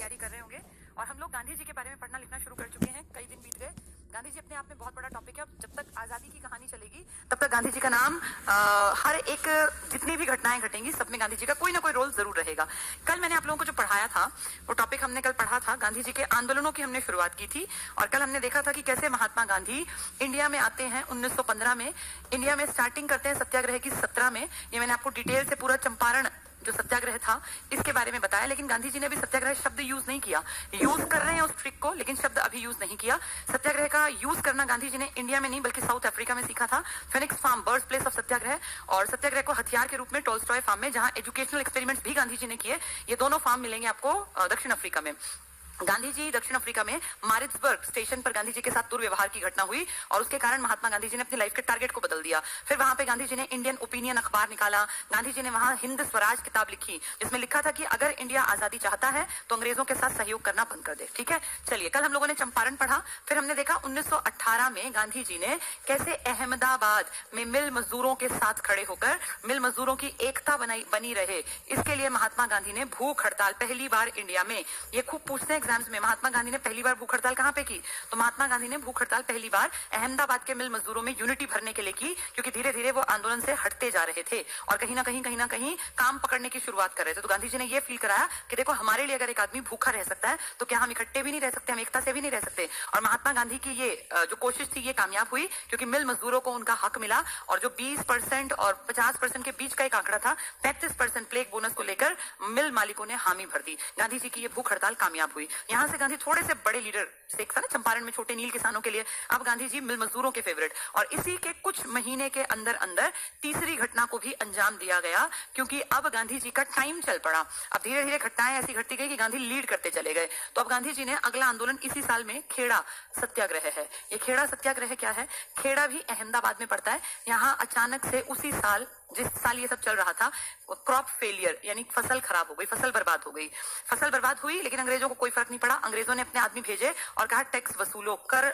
तैयारी कर रहे होंगे और हम लोग गांधी जी के बारे में पढ़ना लिखना शुरू कर चुके हैं। कई दिन बीत गए। गांधी जी अपने आप में बहुत बड़ा टॉपिक है। जब तक आजादी की कहानी चलेगी तब तक गांधी जी का नाम हर एक जितनी भी घटनाएं घटेंगी सब में गांधी जी का कोई ना कोई रोल जरूर रहेगा। कल मैंने आप लोगों को जो पढ़ाया था वो टॉपिक हमने कल पढ़ा था, गांधी जी के आंदोलनों की हमने शुरुआत की थी और कल हमने देखा था कि कैसे महात्मा गांधी इंडिया में आते हैं 1915 में, इंडिया में स्टार्टिंग करते हैं सत्याग्रह की 17 में। ये मैंने आपको डिटेल से पूरा चंपारण जो सत्याग्रह था इसके बारे में बताया, लेकिन गांधी जी ने भी सत्याग्रह शब्द यूज नहीं किया। यूज कर रहे हैं उस ट्रिक को, लेकिन शब्द अभी यूज नहीं किया। सत्याग्रह का यूज करना गांधी जी ने इंडिया में नहीं बल्कि साउथ अफ्रीका में सीखा था, Phoenix farm, birthplace of satyagraha, और सत्याग्रह को हथियार के रूप में टोल्स्टॉय फार्म में, जहां एजुकेशनल एक्सपेरिमेंट्स भी गांधी जी ने किए। ये दोनों फार्म मिलेंगे आपको दक्षिण अफ्रीका में। गांधी जी दक्षिण अफ्रीका में मारिट्सबर्ग स्टेशन पर गांधी जी के साथ दुर्व्यवहार की घटना हुई और उसके कारण महात्मा गांधी जी ने अपनी लाइफ के टारगेट को बदल दिया। फिर वहां पे गांधी जी ने इंडियन ओपिनियन अखबार निकाला। गांधी जी ने वहां हिंद स्वराज किताब लिखी जिसमें लिखा था कि अगर इंडिया आजादी चाहता है तो अंग्रेजों के साथ सहयोग करना बंद कर दे। ठीक है, चलिए कल हम लोगों ने चंपारण पढ़ा। फिर हमने देखा 1918 में गांधी जी ने कैसे अहमदाबाद में मिल मजदूरों के साथ खड़े होकर मिल मजदूरों की एकता बनी रहे, इसके लिए महात्मा गांधी ने भूख हड़ताल पहली बार इंडिया में, ये खूब पूछते हैं एग्जाम्स में, महात्मा गांधी ने पहली बार भूख हड़ताल कहां पे की? तो महात्मा गांधी ने भूख हड़ताल पहली बार अहमदाबाद के मिल मजदूरों में यूनिटी भरने के लिए की, क्योंकि धीरे धीरे वो आंदोलन से हटते जा रहे थे और कहीं ना कहीं काम पकड़ने की शुरुआत कर रहे थे। तो गांधी जी ने ये फील कराया कि देखो हमारे लिए अगर एक आदमी भूखा रह सकता है तो क्या हम इकट्ठे भी नहीं रह सकते, हम एकता से भी नहीं रह सकते। और महात्मा गांधी की ये जो कोशिश थी ये कामयाब हुई, क्योंकि मिल मजदूरों को उनका हक मिला और जो 20% और 50% के बीच का एक आंकड़ा था, 35% प्लेग बोनस को लेकर मिल मालिकों ने हामी भर दी। गांधी जी की ये भूख हड़ताल कामयाब हुई। यहां से गांधी थोड़े से बड़े लीडर से एक था ना चंपारण में छोटे नील किसानों के लिए, अब गांधी जी मिल मजदूरों के फेवरेट। और इसी के कुछ महीने के अंदर अंदर तीसरी घटना को भी अंजाम दिया गया, क्योंकि अब गांधी जी का टाइम चल पड़ा। अब धीरे धीरे घटनाएं ऐसी घटती गई कि गांधी लीड करते चले गए। तो अब गांधी जी ने अगला आंदोलन इसी साल में खेड़ा सत्याग्रह है। ये खेड़ा सत्याग्रह क्या है? खेड़ा भी अहमदाबाद में पड़ता है। यहाँ अचानक से उसी साल जिस साल ये सब चल रहा था, क्रॉप फेलियर यानी फसल खराब हो गई, फसल बर्बाद हो गई। फसल बर्बाद हुई लेकिन अंग्रेजों को कोई फर्क नहीं पड़ा। अंग्रेजों ने अपने आदमी भेजे और कहा टैक्स वसूलो, कर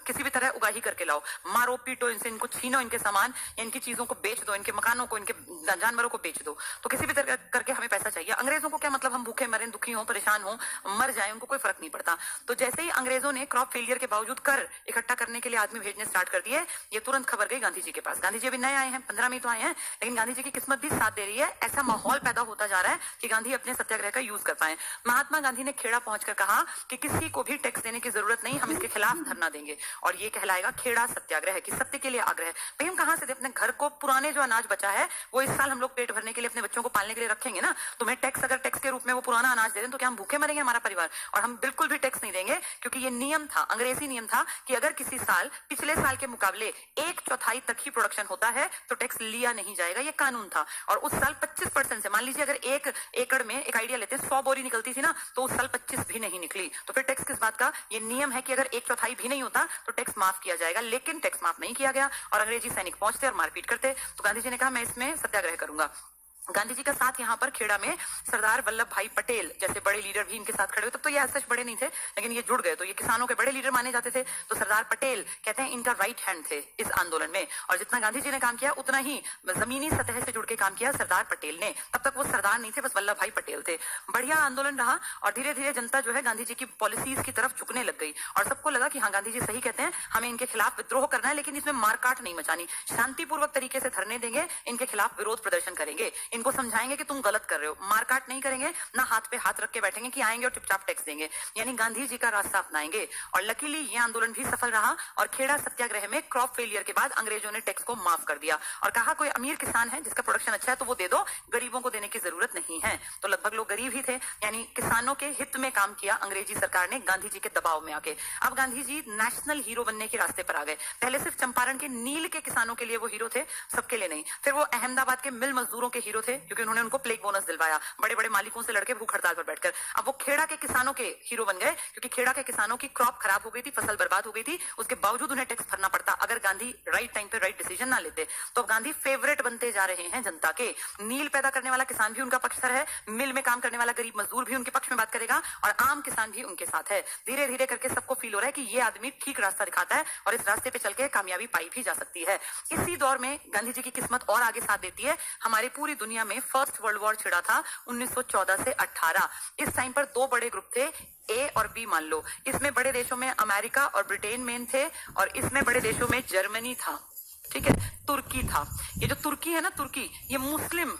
किसी भी तरह उगाही करके लाओ, मारो पीटो इनसे, इनको छीनो इनके सामान या इनकी चीजों को बेच दो, इनके मकानों को, इनके जानवरों को बेच दो, तो किसी भी तरह करके हमें पैसा चाहिए। अंग्रेजों को क्या मतलब, हम भूखे मरे, दुखी हो, परेशान हो, मर जाए, उनको कोई फर्क नहीं पड़ता। तो जैसे ही अंग्रेजों ने क्रॉप फेलियर के बावजूद कर इकट्ठा करने के लिए आदमी भेजने स्टार्ट कर दिए, ये तुरंत खबर गई गांधी जी के पास। गांधी जी अभी नए आए हैं, 15 में तो आए हैं, लेकिन गांधी जी की किस्मत भी साथ दे रही है। ऐसा माहौल पैदा होता जा रहा है कि गांधी अपने सत्याग्रह का यूज कर पाए। महात्मा गांधी ने खेड़ा पहुंचकर कहा कि किसी को भी टैक्स देने की जरूरत नहीं, हम इसके खिलाफ धरना देंगे और ये कहलाएगा खेड़ा सत्याग्रह की सत्य के लिए आग्रह। भाई हम कहां से दे अपने घर को, पुराने जो अनाज बचा है वो इस साल हम लोग पेट भरने के लिए अपने बच्चों को पालने के लिए रखेंगे ना। तुम्हें टैक्स, अगर टैक्स के रूप में वो पुराना अनाज दे दें तो क्या हम भूखे मरेंगे हमारा परिवार? और हम बिल्कुल भी टैक्स नहीं देंगे, क्योंकि ये नियम था, अंग्रेजी नियम था कि अगर किसी साल पिछले साल के मुकाबले 1/4 तक ही प्रोडक्शन होता है तो टैक्स लिया नहीं जाएगा। ये कानून था। और उस साल 25% से, मान लीजिए अगर 1 एकड़ में, एक आइडिया लेते हैं, 100 बोरी निकलती थी ना, तो उस साल 25 भी नहीं निकली, तो फिर टैक्स किस बात का? ये नियम है कि अगर 1/4 भी नहीं होता तो टैक्स माफ किया जाएगा। लेकिन टैक्स माफ नहीं किया गया और अंग्रेजी सैनिक पहुंचते और मारपीट करते। तो गांधी जी ने कहा मैं इसमें सत्याग्रह करूंगा। गांधी जी का साथ यहाँ पर खेड़ा में सरदार वल्लभ भाई पटेल जैसे बड़े लीडर भी इनके साथ खड़े हुए। तब तो ये सच बड़े नहीं थे, लेकिन ये जुड़ गए तो ये किसानों के बड़े लीडर माने जाते थे। तो सरदार पटेल कहते हैं इनका राइट हैंड थे इस आंदोलन में, और जितना गांधी जी ने काम किया उतना ही जमीनी सतह से जुड़ के काम किया सरदार पटेल ने। तब तक वो सरदार नहीं थे, बस वल्लभ भाई पटेल थे। बढ़िया आंदोलन रहा और धीरे धीरे जनता जो है गांधी जी की पॉलिसीज की तरफ झुकने लग गई और सबको लगा कि हाँ गांधी जी सही कहते हैं, हमें इनके खिलाफ विद्रोह करना है, लेकिन इसमें मारकाट नहीं मचानी, शांतिपूर्वक तरीके से धरने देंगे, इनके खिलाफ विरोध प्रदर्शन करेंगे, इनको समझाएंगे कि तुम गलत कर रहे हो, मारकाट नहीं करेंगे, ना हाथ पे हाथ रख के बैठेंगे कि आएंगे और चुपचाप टैक्स देंगे, यानी गांधी जी का रास्ता अपनाएंगे। और लकीली ये आंदोलन भी सफल रहा और खेड़ा सत्याग्रह में क्रॉप फेलियर के बाद अंग्रेजों ने टैक्स को माफ कर दिया और कहा कोई अमीर किसान है जिसका प्रोडक्शन अच्छा है तो वो दे दो, गरीबों को देने की जरूरत नहीं है। तो लगभग लोग गरीब ही थे, यानी किसानों के हित में काम किया अंग्रेजी सरकार ने गांधी जी के दबाव में आके। अब गांधी जी नेशनल हीरो बनने के रास्ते पर आ गए। पहले सिर्फ चंपारण के नील के किसानों के लिए वो हीरो थे, सबके लिए नहीं। फिर वो अहमदाबाद के मिल मजदूरों के हीरो थे, क्योंकि उन्होंने उनको प्लेग बोनस दिलवाया, बड़े बड़े मालिकों से लड़के भूख हड़ताल पर बैठकर। अब वो खेड़ा के किसानों के हीरो बन गए, क्योंकि खेड़ा के किसानों की क्रॉप खराब हो गई थी, फसल बर्बाद हो गई थी, उसके बावजूद उन्हें टैक्स भरना पड़ता अगर गांधी राइट टाइम पे राइट डिसीजन ना लेते। तो गांधी फेवरेट बनते जा रहे हैं जनता के। नील पैदा करने वाला किसान भी उनका पक्षधर है, मिल में काम करने वाला गरीब मजदूर भी उनके पक्ष में बात करेगा और आम किसान भी उनके साथ है। धीरे धीरे करके सबको फील हो रहा है कि ये आदमी ठीक रास्ता दिखाता है और इस रास्ते पे चल के कामयाबी पाई भी जा सकती है। इसी दौर में गांधी जी की किस्मत और आगे साथ देती है। हमारी पूरी दुनिया दुनिया में फर्स्ट वर्ल्ड वॉर छिड़ा था 1914 से 18। इस टाइम पर दो बड़े ग्रुप थे, ए और बी मान लो। इसमें बड़े देशों में अमेरिका और ब्रिटेन मेन थे और इसमें बड़े देशों में जर्मनी था, ठीक है, तुर्की था। ये जो तुर्की है ना, तुर्की ये मुस्लिम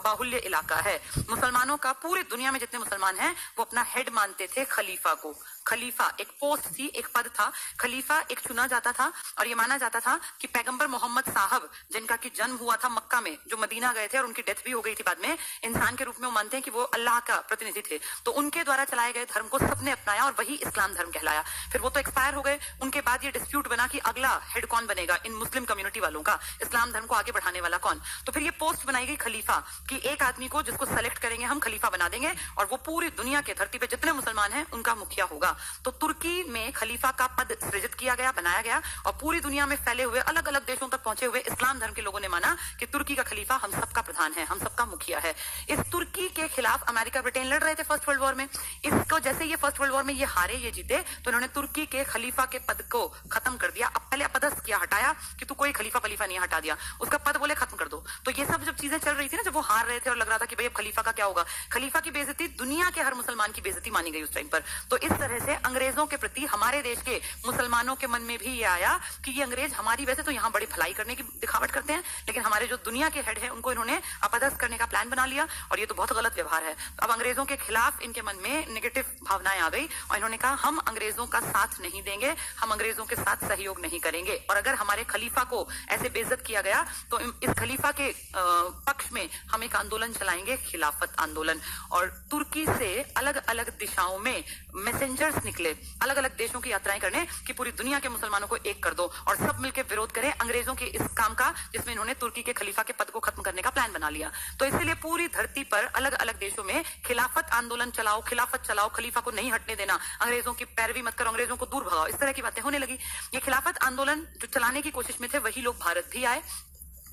बाहुल्य इलाका है। मुसलमानों का पूरी दुनिया में जितने मुसलमान हैं वो अपना हेड मानते थे खलीफा को। खलीफा एक पोस्ट थी, एक पद था। खलीफा एक चुना जाता था और ये माना जाता था कि पैगंबर मोहम्मद साहब जिनका कि जन्म हुआ था मक्का में, जो मदीना गए थे और उनकी डेथ भी हो गई थी बाद में, इंसान के रूप में वो मानते हैं कि वो अल्लाह का प्रतिनिधि थे। तो उनके द्वारा चलाए गए धर्म को सबने अपनाया और वही इस्लाम धर्म कहलाया। फिर वो तो एक्सपायर हो गए। उनके बाद ये डिस्प्यूट बना कि अगला हेड कौन बनेगा इन मुस्लिम कम्युनिटी वालों का, इस्लाम धर्म को आगे बढ़ाने वाला कौन। तो फिर ये पोस्ट बनाई गई खलीफा कि एक आदमी को जिसको सेलेक्ट करेंगे हम खलीफा बना देंगे और वो पूरी दुनिया के धरती पे जितने मुसलमान हैं उनका मुखिया होगा। तो तुर्की में खलीफा का पद सृजित किया गया, बनाया गया और पूरी दुनिया में फैले हुए अलग अलग देशों तक पहुंचे हुए इस्लाम धर्म के लोगों ने माना कि तुर्की का खलीफा हम सबका प्रधान है, हम सबका मुखिया है। इस तुर्की के खिलाफ अमेरिका ब्रिटेन लड़ रहे थे फर्स्ट वर्ल्ड वॉर में। इसको जैसे ये फर्स्ट वर्ल्ड वॉर में ये हारे, ये जीते, तो इन्होंने तुर्की के खलीफा के पद को खत्म कर दिया। अब पहले अपदस्थ किया, हटाया कि तू कोई खलीफा नहीं हटा दिया, उसका पद बोले खत्म कर दो। तो ये सब जब चीजें चल रही थी ना, जब वो हार रहे थे और लग रहा था कि भाई अब खलीफा का क्या होगा, खलीफा की बेइज्जती दुनिया के हर मुसलमान की बेइज्जती मानी गई उस टाइम पर। तो इस तरह से अंग्रेजों के प्रति हमारे देश के मुसलमानों के मन में भी ये आया कि ये अंग्रेज हमारी वैसे तो यहाँ बड़ी भलाई करने की दिखावट करते हैं, लेकिन हमारे जो दुनिया के हेड है उनको इन्होंने अपदस्थ करने का प्लान बना लिया और ये तो बहुत गलत व्यवहार है। तो अब अंग्रेजों के खिलाफ इनके मन में नेगेटिव भावनाएं आ गई और इन्होंने कहा हम अंग्रेजों का साथ नहीं देंगे, हम अंग्रेजों के साथ सहयोग नहीं करेंगे और अगर हमारे खलीफा को ऐसे बेइज्जत किया गया तो इस खलीफा के पक्ष में हम एक आंदोलन चलाएंगे, खिलाफत आंदोलन। और तुर्की से अलग अलग दिशाओं में मैसेंजर्स निकले, अलग अलग देशों की यात्राएं करने कि पूरी दुनिया के मुसलमानों को एक कर दो और सब मिलकर विरोध करें अंग्रेजों के इस काम का जिसमें इन्होंने तुर्की के खलीफा के पद को खत्म करने का प्लान बना लिया। तो इसलिए पूरी धरती पर अलग अलग देशों में खिलाफत आंदोलन चलाओ, खिलाफत चलाओ, खलीफा को नहीं हटने देना, अंग्रेजों की पैरवी मत करो, अंग्रेजों को दूर भगाओ, इस तरह की बातें होने लगी। ये खिलाफत आंदोलन जो चलाने की कोशिश में थे वही लोग भारत भी आए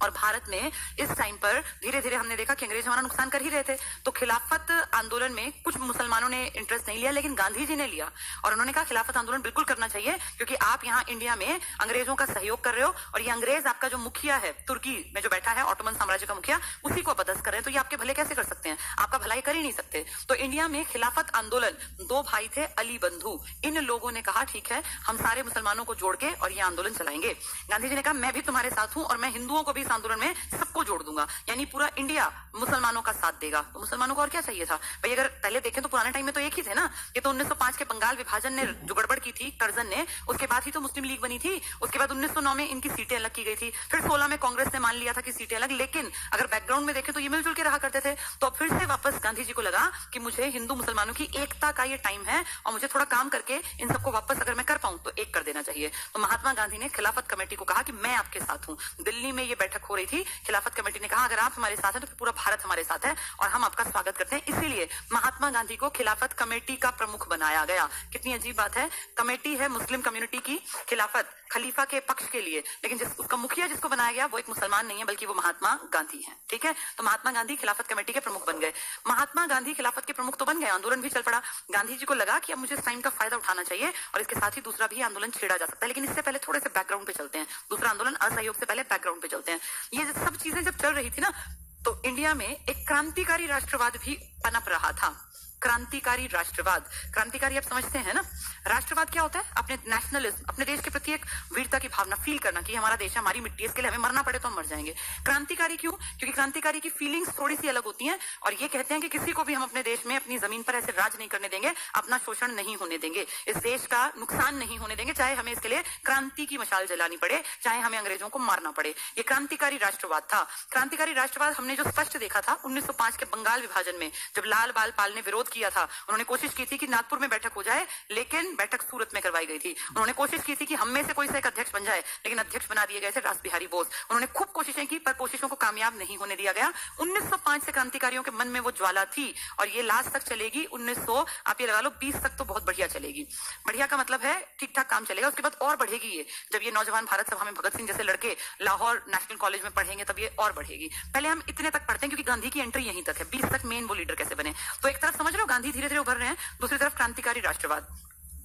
और भारत में इस टाइम पर धीरे धीरे हमने देखा कि अंग्रेज हमारा नुकसान कर ही रहे थे। तो खिलाफत आंदोलन में कुछ मुसलमानों ने इंटरेस्ट नहीं लिया, लेकिन गांधी जी ने लिया और उन्होंने कहा खिलाफत आंदोलन बिल्कुल करना चाहिए क्योंकि आप यहाँ इंडिया में अंग्रेजों का सहयोग कर रहे हो और ये अंग्रेज आपका जो मुखिया है तुर्की में जो बैठा है, ऑटोमन साम्राज्य का मुखिया, उसी को अपदस्थ कर रहे हैं। तो ये आपके भले कैसे कर सकते हैं, आपका भलाई कर ही नहीं सकते। तो इंडिया में खिलाफत आंदोलन, दो भाई थे अली बंधु, इन लोगों ने कहा ठीक है हम सारे मुसलमानों को जोड़ के और ये आंदोलन चलाएंगे। गांधी जी ने कहा मैं भी तुम्हारे साथ हूं और मैं हिंदुओं को भी इस आंदोलन में सबको जोड़ दूंगा, यानी पूरा इंडिया मुसलमानों का साथ देगा। तो मुसलमानों को और क्या चाहिए था भाई, अगर पहले देखें तो पुराने टाइम में तो एक ही थे ना। ये तो 1905 के बंगाल विभाजन ने जो गड़बड़ की थी कर्जन ने, उसके बाद ही तो मुस्लिम लीग बनी थी। उसके बाद 1909 में इनकी सीटें अलग की गई थी, फिर 16 में कांग्रेस ने मान लिया था कि सीटें अलग, लेकिन अगर बैकग्राउंड में देखें तो ये मिलजुल के रहा करते थे। तो फिर से वापस गांधी जी को लगा कि मुझे हिंदू मुसलमानों की एकता का ये टाइम है और मुझे थोड़ा काम करके इन सबको वापस अगर मैं कर पाऊं तो एक कर देना चाहिए। तो महात्मा गांधी ने खिलाफत कमेटी को कहा कि मैं आपके साथ हूं। दिल्ली में ये बैठक हो रही थी, खिलाफत कमेटी ने कहा अगर आप हमारे साथ हैं तो पूरा भारत हमारे साथ है और हम आपका स्वागत करते हैं। इसीलिए महात्मा गांधी को खिलाफत कमेटी का प्रमुख बनाया गया। कितनी अजीब बात है, कमेटी है मुस्लिम कम्युनिटी की, खिलाफत खलीफा के पक्ष के लिए, लेकिन उसका मुखिया जिसको बनाया गया वो एक मुसलमान नहीं है बल्कि वो महात्मा गांधी है। ठीक है, तो महात्मा गांधी खिलाफत कमेटी के प्रमुख बन गए। महात्मा गांधी खिलाफत के प्रमुख तो बन गए, आंदोलन भी चल पड़ा। गांधी जी को लगा कि अब मुझे इस टाइम का फायदा उठाना चाहिए और इसके साथ ही दूसरा भी आंदोलन छेड़ा जा सकता है, लेकिन इससे पहले थोड़े से बैकग्राउंड पे चलते हैं। दूसरा आंदोलन असहयोग से पहले बैकग्राउंड पे चलते हैं। ये सब चीजें जब चल रही थी ना, तो इंडिया में एक क्रांतिकारी राष्ट्रवाद भी पनप रहा था। क्रांतिकारी राष्ट्रवाद, क्रांतिकारी आप समझते हैं ना, राष्ट्रवाद क्या होता है, अपने नेशनलिज्म, अपने देश के प्रति एक वीरता की भावना फील करना कि हमारा देश है, हमारी मिट्टी है, इसके लिए हमें मरना पड़े तो हम मर जाएंगे। क्रांतिकारी क्यों, क्योंकि क्रांतिकारी की फीलिंग्स थोड़ी सी अलग होती हैं और ये कहते हैं कि किसी को भी हम अपने देश में अपनी जमीन पर ऐसे राज नहीं करने देंगे, अपना शोषण नहीं होने देंगे, इस देश का नुकसान नहीं होने देंगे, चाहे हमें इसके लिए क्रांति की मशाल जलानी पड़े, चाहे हमें अंग्रेजों को मारना पड़े। ये क्रांतिकारी राष्ट्रवाद था। क्रांतिकारी राष्ट्रवाद हमने जो स्पष्ट देखा था 1905 के बंगाल विभाजन में, जब लाल बाल पाल ने विरोध किया था, उन्होंने कोशिश की थी कि नागपुर में बैठक हो जाए, लेकिन बैठक सूरत में करवाई गई थी। उन्होंने कोशिश की थी कि हम में से कोई सा एक अध्यक्ष बन जाए, लेकिन अध्यक्ष बना दिए गए थे रास बिहारी बोस। उन्होंने खूब कोशिशें की पर कोशिशों को कामयाब नहीं होने दिया गया। 1905 से क्रांतिकारियों के मन में वो ज्वाला थी और ये लास्ट तक चलेगी। 1900 आप ये लगा लो 20 तक तो बहुत बढ़िया चलेगी। बढ़िया का मतलब है ठीक ठाक काम चलेगा, उसके बाद और बढ़ेगी ये। जब ये नौजवान भारत सभा में भगत सिंह जैसे लड़के लाहौर नेशनल कॉलेज में पढ़ेंगे तब ये और बढ़ेगी। पहले हम इतने तक पढ़ते हैं क्योंकि गांधी की एंट्री यहीं तक है, 20 तक मेन वो लीडर कैसे बने। तो एक तरफ समझ रहे हो गांधी धीरे धीरे उभर रहे हैं, दूसरी तरफ क्रांतिकारी राष्ट्रवाद।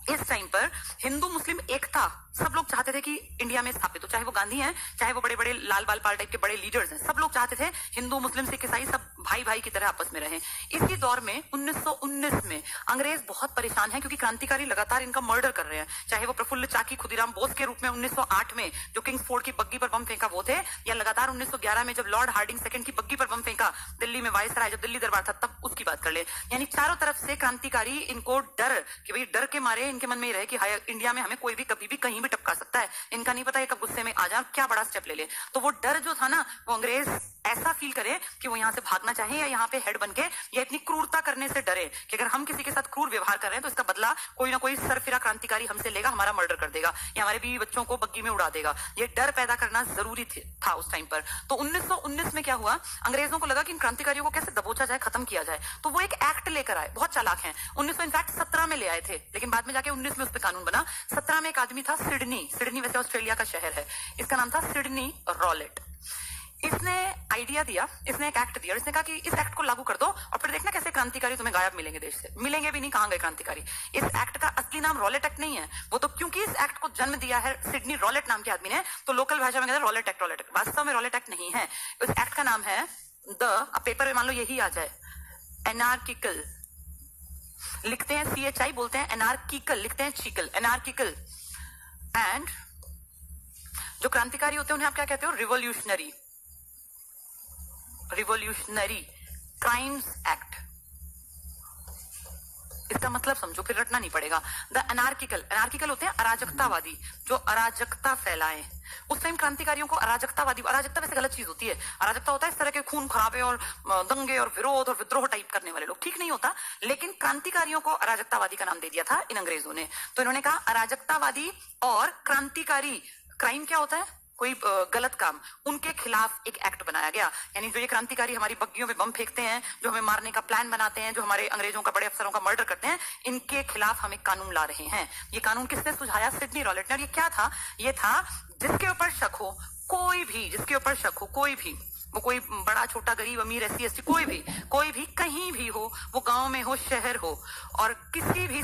इस टाइम पर हिंदू मुस्लिम एकता सब लोग चाहते थे कि इंडिया में स्थापित हो, चाहे वो गांधी हैं, चाहे वो बड़े बड़े लाल बाल पाल टाइप के बड़े लीडर्स हैं, सब लोग चाहते थे हिंदू मुस्लिम सिख ईसाई सब भाई भाई की तरह आपस में रहें। इसी दौर में 1919 में अंग्रेज बहुत परेशान हैं क्योंकि क्रांतिकारी लगातार इनका मर्डर कर रहे हैं, चाहे वो प्रफुल्ल चाकी खुदीराम बोस के रूप में 1908 में जो किंग्सफोर्ड की बग्गी पर बम फेंका वो थे, या लगातार 1911 में जब लॉर्ड हार्डिंग सेकंड की बग्गी पर बम फेंका दिल्ली में वायसराय जब दिल्ली दरबार था तब उसकी बात कर ले। यानी चारों तरफ से क्रांतिकारी इनको डर कि भाई डर के मारे इनके मन में ही रहे कि हाय इंडिया में हमें कोई भी कभी भी कहीं भी टपका सकता है, इनका नहीं पता ये कब गुस्से में आ जाए क्या बड़ा स्टेप ले ले। तो वो डर जो था ना वो अंग्रेज ऐसा फील करे कि वो यहाँ से भागना चाहे या यहाँ पे हेड बनके या इतनी क्रूरता करने से डरे कि अगर हम किसी के साथ क्रूर व्यवहार कर रहे हैं तो इसका बदला कोई ना कोई सरफिरा क्रांतिकारी हमसे लेगा, हमारा मर्डर कर देगा या हमारे बीवी बच्चों को बग्गी में उड़ा देगा। ये डर पैदा करना जरूरी था उस टाइम पर। तो 1919 में क्या हुआ, अंग्रेजों को लगा कि इन क्रांतिकारियों को कैसे दबोचा जाए, खत्म किया जाए, तो वो एक एक्ट लेकर आए। बहुत चालाक हैं। 1917 में ले आए थे लेकिन बाद में जाके 19 में उस पर कानून बना। 17 में एक आदमी था सिडनी वैसे ऑस्ट्रेलिया का शहर है, इसका नाम था सिडनी रॉलेट। इसने आइडिया दिया, इसने एक एक्ट दिया, इसने कहा कि इस एक्ट को लागू कर दो और फिर देखना कैसे क्रांतिकारी तुम्हें गायब मिलेंगे देश से। मिलेंगे भी नहीं, कहां गए क्रांतिकारी। इस एक्ट का असली नाम रॉलेट एक्ट नहीं है, वो तो क्योंकि इस एक्ट को जन्म दिया है सिडनी रॉलेट नाम के आदमी ने तो लोकल भाषा में कहते हैं रॉलेट एक्ट। वास्तव में रॉलेट एक्ट नहीं है, उस एक्ट का नाम है अब पेपर में मान लो यही आ जाए एनार्किकल, लिखते हैं CHI, बोलते हैं एनार्किकल, लिखते हैं चीकल, एनार्किकल। एंड जो क्रांतिकारी होते हैं उन्हें आप क्या कहते हो, रिवॉल्यूशनरी क्राइम्स एक्ट। इसका मतलब समझो, फिर रटना नहीं पड़ेगा। द एनार्किकल होते हैं अराजकतावादी, जो अराजकता फैलाएं। उस टाइम क्रांतिकारियों को अराजकतावादी, अराजकता वैसे गलत चीज होती है, अराजकता होता है इस तरह के खून खराबे और दंगे और विरोध और विद्रोह टाइप करने वाले लोग, ठीक नहीं होता। लेकिन क्रांतिकारियों को अराजकतावादी का नाम दे दिया था इन अंग्रेजों ने। तो इन्होंने कहा अराजकतावादी और क्रांतिकारी, क्राइम क्या होता है, कोई गलत काम, उनके खिलाफ एक एक्ट बनाया गया। यानी जो ये क्रांतिकारी हमारी बग्गियों में बम फेंकते हैं, जो हमें मारने का प्लान बनाते हैं, जो हमारे अंग्रेजों का बड़े अफसरों का मर्डर करते हैं, इनके खिलाफ हम एक कानून ला रहे हैं। ये कानून किसने सुझाया, सिडनी रॉलेट ने। और ये क्या था, ये था जिसके ऊपर शक हो, कोई भी जिसके ऊपर शक हो, कोई भी, वो कोई बड़ा छोटा गरीब अमीर SC ST कोई भी कहीं भी हो, वो गांव में हो शहर हो, और किसी भी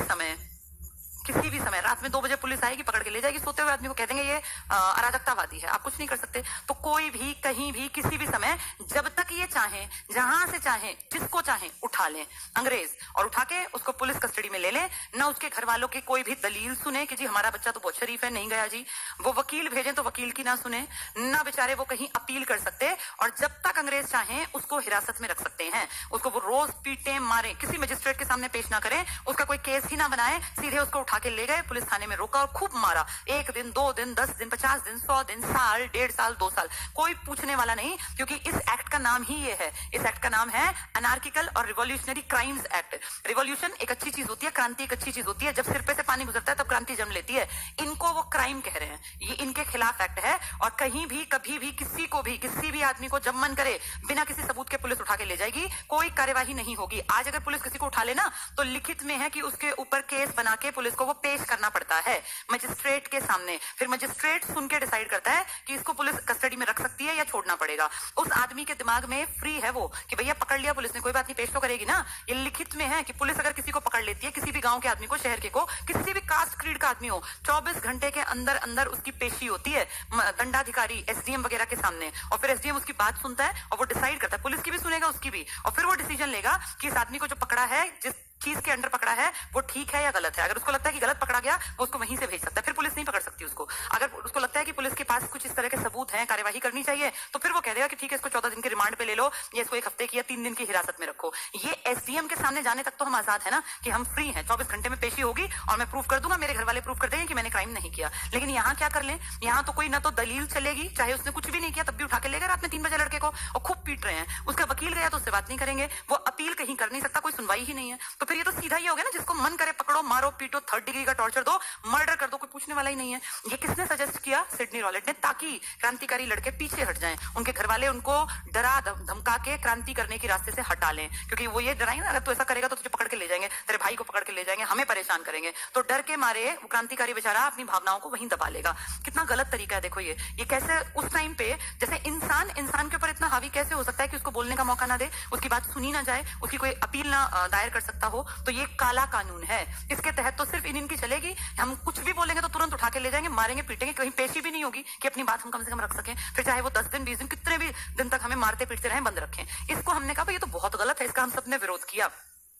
समय रात में 2 बजे पुलिस आएगी, पकड़ के ले जाएगी, सोते हुए आदमी को कह देंगे ये अराजकतावादी है, आप कुछ नहीं कर सकते। तो कोई भी कहीं भी किसी भी समय जब तक ये चाहे, जहां से चाहे, जिसको चाहे उठा लें अंग्रेज, और उठा के उसको पुलिस कस्टडी में ले लें। ना उसके घर वालों की कोई भी दलील सुने कि जी हमारा बच्चा तो बहुत शरीफ है, नहीं गया जी, वो वकील भेजें तो वकील की ना सुने, ना बेचारे वो कहीं अपील कर सकते। और जब तक अंग्रेज चाहें उसको हिरासत में रख सकते हैं, उसको वो रोज पीटे मारे, किसी मजिस्ट्रेट के सामने पेश ना करें, उसका कोई केस ही ना बनाए, सीधे उसको उठा के ले गए, पुलिस थाने में रोका और खूब मारा। 1 दिन, 2 दिन, 10 दिन, 50 दिन, 100 दिन, साल, 1.5 साल, 2 साल, कोई पूछने वाला नहीं, क्योंकि इस एक्ट का नाम ही ये है। इस एक्ट का नाम है अनार्किकल और रिवॉल्यूशनरी क्राइम्स एक्ट। रिवॉल्यूशन एक अच्छी चीज होती है, क्रांति एक अच्छी चीज होती है, जब सिर पे से पानी गुजरता है तब क्रांति जन्म लेती है। इनको वो क्राइम कह रहे हैं, ये इनके खिलाफ एक्ट है। और कहीं भी कभी भी किसी को भी, किसी भी आदमी को जब मन करे बिना किसी सबूत के पुलिस उठा के ले जाएगी, कोई कार्यवाही नहीं होगी। आज अगर पुलिस किसी को उठा लेना तो लिखित में है कि उसके ऊपर केस बना के पुलिस को वो पेश करना पड़ता है मजिस्ट्रेट के सामने, फिर मजिस्ट्रेट सुन के डिसाइड करता है कि इसको पुलिस कस्टडी में रख सकती है या छोड़ना पड़ेगा। उस आदमी के दिमाग में फ्री है वो कि भैया पकड़ लिया पुलिस ने, कोई बात नहीं, पेश तो करेगी ना। ये लिखित में है कि पुलिस अगर किसी को पकड़ लेती है, किसी भी गांव के आदमी को, शहर के को, किसी भी कास्ट क्रीड का आदमी हो, 24 घंटे के अंदर अंदर उसकी पेशी होती है दंडाधिकारी SDM वगैरह के सामने, और फिर SDM उसकी बात सुनता है और वो डिसाइड करता है, पुलिस की भी सुनेगा उसकी भी, और फिर वो डिसीजन लेगा कि इस आदमी को जो पकड़ा है, जिस चीज के अंडर पकड़ा है, वो ठीक है या गलत है। अगर उसको लगता है कि गलत पकड़ा गया, वो उसको वहीं से भेज सकता है, फिर पुलिस नहीं पकड़ सकती उसको। अगर उसको लगता है कि पुलिस के पास कुछ इस तरह के सबूत हैं, कार्यवाही करनी चाहिए, तो फिर वो कह देगा कि ठीक है, इसको 14 दिन के रिमांड पे ले लो, या इसको 1 हफ्ते की या 3 दिन की हिरासत में रखो। ये SDM के सामने जाने तक तो हम आजाद है ना, कि हम फ्री हैं, 24 घंटे में पेशी होगी और मैं प्रूफ कर दूंगा, मेरे घर वाले प्रूफ कर देंगे कि मैंने क्राइम नहीं किया। लेकिन यहाँ क्या कर लें, यहाँ तो कोई ना तो दलील चलेगी, चाहे उसने कुछ भी नहीं किया तब भी उठा के ले गए रात में 3 बजे लड़के को और खूब पीट रहे हैं। उसका वकील गया तो उससे बात नहीं करेंगे, वो अपील कहीं कर नहीं सकता, कोई सुनवाई ही नहीं है। तो फिर ये तो सीधा ही हो गया ना, जिसको मन करे पकड़ो, मारो, पीटो, 3rd डिग्री का टॉर्चर दो, मर्डर कर दो, कोई पूछने वाला ही नहीं है। ये किसने सजेस्ट किया, सिडनी रॉलेट ने, ताकि क्रांतिकारी लड़के पीछे हट जाएं, उनके घर वाले उनको डरा धमका के क्रांति करने के रास्ते से हटा लें, क्योंकि वो ये डराएंगे ना, अगर तू ऐसा करेगा तो तुझे पकड़ के ले जाएंगे, तेरे भाई को पकड़ के ले जाएंगे, हमें परेशान करेंगे। तो डर के मारे वो क्रांतिकारी बेचारा अपनी भावनाओं को वहीं दबा लेगा। कितना गलत तरीका है देखो ये कैसे उस टाइम पे, जैसे इन इंसान इंसान के ऊपर इतना हावी कैसे हो सकता है कि उसको बोलने का मौका ना दे, उसकी बात सुनी ना जाए, उसकी कोई अपील ना दायर कर सकता हो? तो ये काला कानून है। इसके तहत तो सिर्फ इनकी चलेगी, हम कुछ भी बोलेंगे तो तुरंत उठा के ले जाएंगे, मारेंगे पीटेंगे, कहीं पेशी भी नहीं होगी कि अपनी बात हम कम से कम रख सकें, फिर चाहे वो 10 दिन 20 दिन कितने भी दिन तक हमें मारते पीटते रहें, बंद रखें। इसको हमने कहा ये तो बहुत गलत है, इसका हम सबने विरोध किया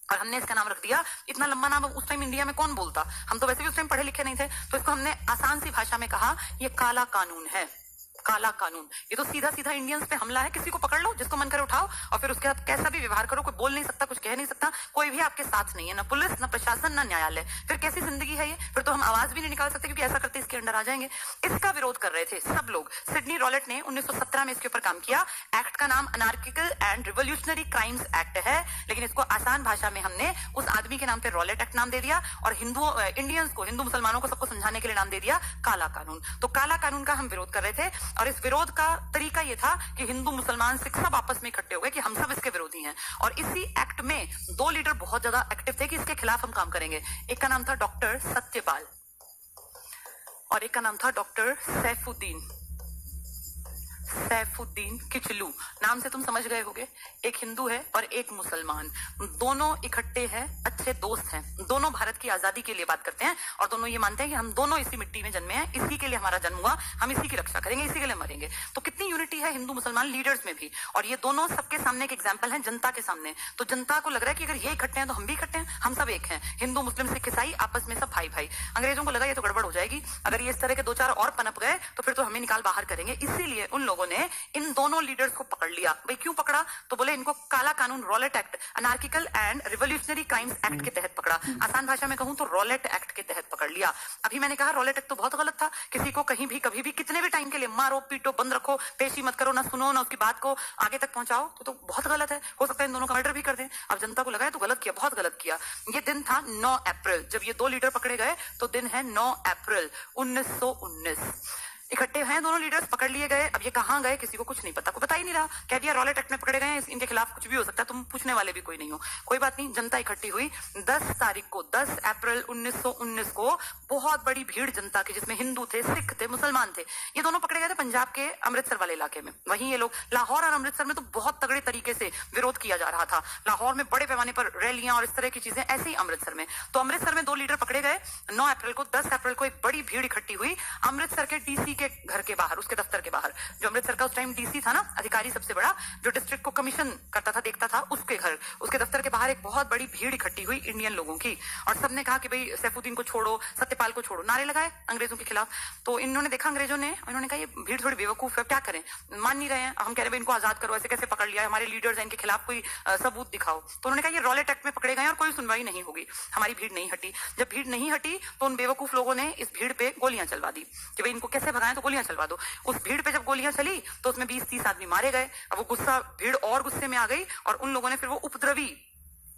और हमने इसका नाम रख दिया, इतना लंबा नाम उस टाइम इंडिया में कौन बोलता, हम तो वैसे भी उस टाइम पढ़े लिखे नहीं थे, तो इसको हमने आसान सी भाषा में कहा ये काला कानून है। काला कानून, ये तो सीधा सीधा इंडियंस पे हमला है। किसी को पकड़ लो, जिसको मन करे उठाओ और फिर उसके साथ कैसा भी व्यवहार करो, कोई बोल नहीं सकता, कुछ कह नहीं सकता, कोई भी आपके साथ नहीं है, ना पुलिस, ना प्रशासन, ना न्यायालय। फिर कैसी जिंदगी है ये? फिर तो हम आवाज भी नहीं निकाल सकते, क्योंकि ऐसा करते इसके अंडर आ जाएंगे। इसका विरोध कर रहे थे सब लोग। सिडनी रॉलेट ने 1917 में इसके ऊपर काम किया। एक्ट का नाम anarchical and revolutionary crimes act है, लेकिन इसको आसान भाषा में हमने उस आदमी के नाम पे रॉलेट एक्ट नाम दे दिया और इंडियंस को, हिंदू मुसलमानों को, सबको समझाने के लिए नाम दे दिया काला कानून। तो काला कानून का हम विरोध कर रहे थे और इस विरोध का तरीका ये था कि हिंदू मुसलमान सिख सब आपस में इकट्ठे हो गए कि हम सब इसके विरोधी हैं। और इसी एक्ट में 2 लीडर बहुत ज्यादा एक्टिव थे कि इसके खिलाफ हम काम करेंगे। एक का नाम था डॉक्टर सत्यपाल और एक का नाम था डॉक्टर सैफुद्दीन किचलू। नाम से तुम समझ गए होगे, एक हिंदू है और एक मुसलमान, दोनों इकट्ठे हैं, अच्छे दोस्त हैं, दोनों भारत की आजादी के लिए बात करते हैं और दोनों ये मानते हैं कि हम दोनों इसी मिट्टी में जन्मे हैं, इसी के लिए हमारा जन्म हुआ, हम इसी की रक्षा करेंगे, इसी के लिए मरेंगे। तो कितनी यूनिटी है हिंदू मुसलमान लीडर्स में भी। और ये दोनों सबके सामने एक एग्जाम्पल है, जनता के सामने। तो जनता को लग रहा है कि अगर ये इकट्ठे हैं तो हम भी इकट्ठे हैं, हम सब एक हैं, हिंदू मुस्लिम सिख ईसाई आपस में सब भाई भाई। अंग्रेजों को लगा ये तो गड़बड़ हो जाएगी, अगर ये इस तरह के 2-4 और पनप गए तो फिर तो हमें निकाल बाहर करेंगे। इसीलिए उन लोगों ने इन दोनों लीडर्स को पकड़ लिया। भाई क्यों पकड़ा? तो बोले इनको काला कानून, Rowlatt act, anarchical and revolutionary crimes act के तहत पकड़ा। आसान भाषा में कहूं तो रॉलेट एक्ट के तहत पकड़ लिया। अभी मैंने कहा रॉलेट एक्ट तो बहुत गलत था, किसी को कहीं भी कभी भी कितने भी टाइम के लिए मारो पीटो, बंद रखो, पेशी मत करो, ना सुनो ना उसकी बात को आगे तक पहुंचाओ, तो बहुत गलत है। हो सकता है इन दोनों का मर्डर भी कर दें। अब जनता को लगा है तो गलत किया, बहुत गलत किया। ये दिन था 9 अप्रैल, जब ये 2 लीडर पकड़े गए तो दिन है 9 अप्रैल 1919। इकट्ठे हैं दोनों लीडर्स, पकड़ लिए गए। अब ये कहां गए किसी को कुछ नहीं पता, कोई पता ही नहीं रहा। कह दिया रॉलेट एक्ट में पकड़े गए हैं, इनके खिलाफ कुछ भी हो सकता है, तुम पूछने वाले भी कोई नहीं हो। कोई बात नहीं, जनता इकट्ठी हुई 10 तारीख को, 10 अप्रैल 1919 को बहुत बड़ी भीड़ जनता की, जिसमें हिंदू थे, सिख थे, मुसलमान थे। ये दोनों पकड़े गए थे पंजाब के अमृतसर वाले इलाके में। वहीं ये लोग लाहौर और अमृतसर में तो बहुत तगड़े तरीके से विरोध किया जा रहा था। लाहौर में बड़े पैमाने पर रैलियां और इस तरह की चीजें, ऐसे ही अमृतसर में। तो अमृतसर में 2 लीडर पकड़े गए 9 अप्रैल को। 10 अप्रैल को एक बड़ी भीड़ इकट्ठी हुई अमृतसर के डीसी के घर के बाहर, उसके दफ्तर के बाहर। जो अमृतसर का उस टाइम डीसी था ना, अधिकारी सबसे बड़ा, जो डिस्ट्रिक्ट को कमीशन करता था, देखता था, उसके घर, उसके दफ्तर के बाहर एक बहुत बड़ी भीड़ इकट्ठी हुई इंडियन लोगों की। और सबने कहा कि भाई सैफुद्दीन को छोड़ो, सत्यपाल को छोड़ो, नारे लगाए अंग्रेजों के खिलाफ। तो इन्होंने देखा, अंग्रेजों ने, इन्होंने कहा ये भीड़ थोड़ी बेवकूफ है, क्या करें, मान नहीं रहे हैं, हम कह रहे हैं इनको आजाद करो, ऐसे कैसे पकड़ लिया, हमारे लीडर्स हैं, इनके खिलाफ कोई सबूत दिखाओ। तो उन्होंने कहा ये रॉलेट एक्ट में पकड़े गए और कोई सुनवाई नहीं होगी, हमारी भीड़ नहीं हटी। जब भीड़ नहीं हटी तो उन बेवकूफ लोगों ने इस भीड़ पे गोलियां चलवा दी कि भाई इनको कैसे भगाएं, तो गोलियां चलवा दो। उस भीड़ पे जब गोलियां चली तो उसमें 20-30 आदमी मारे गए। अब वो गुस्सा, भीड़ और गुस्से में आ गई और उन लोगों ने फिर वो उपद्रवी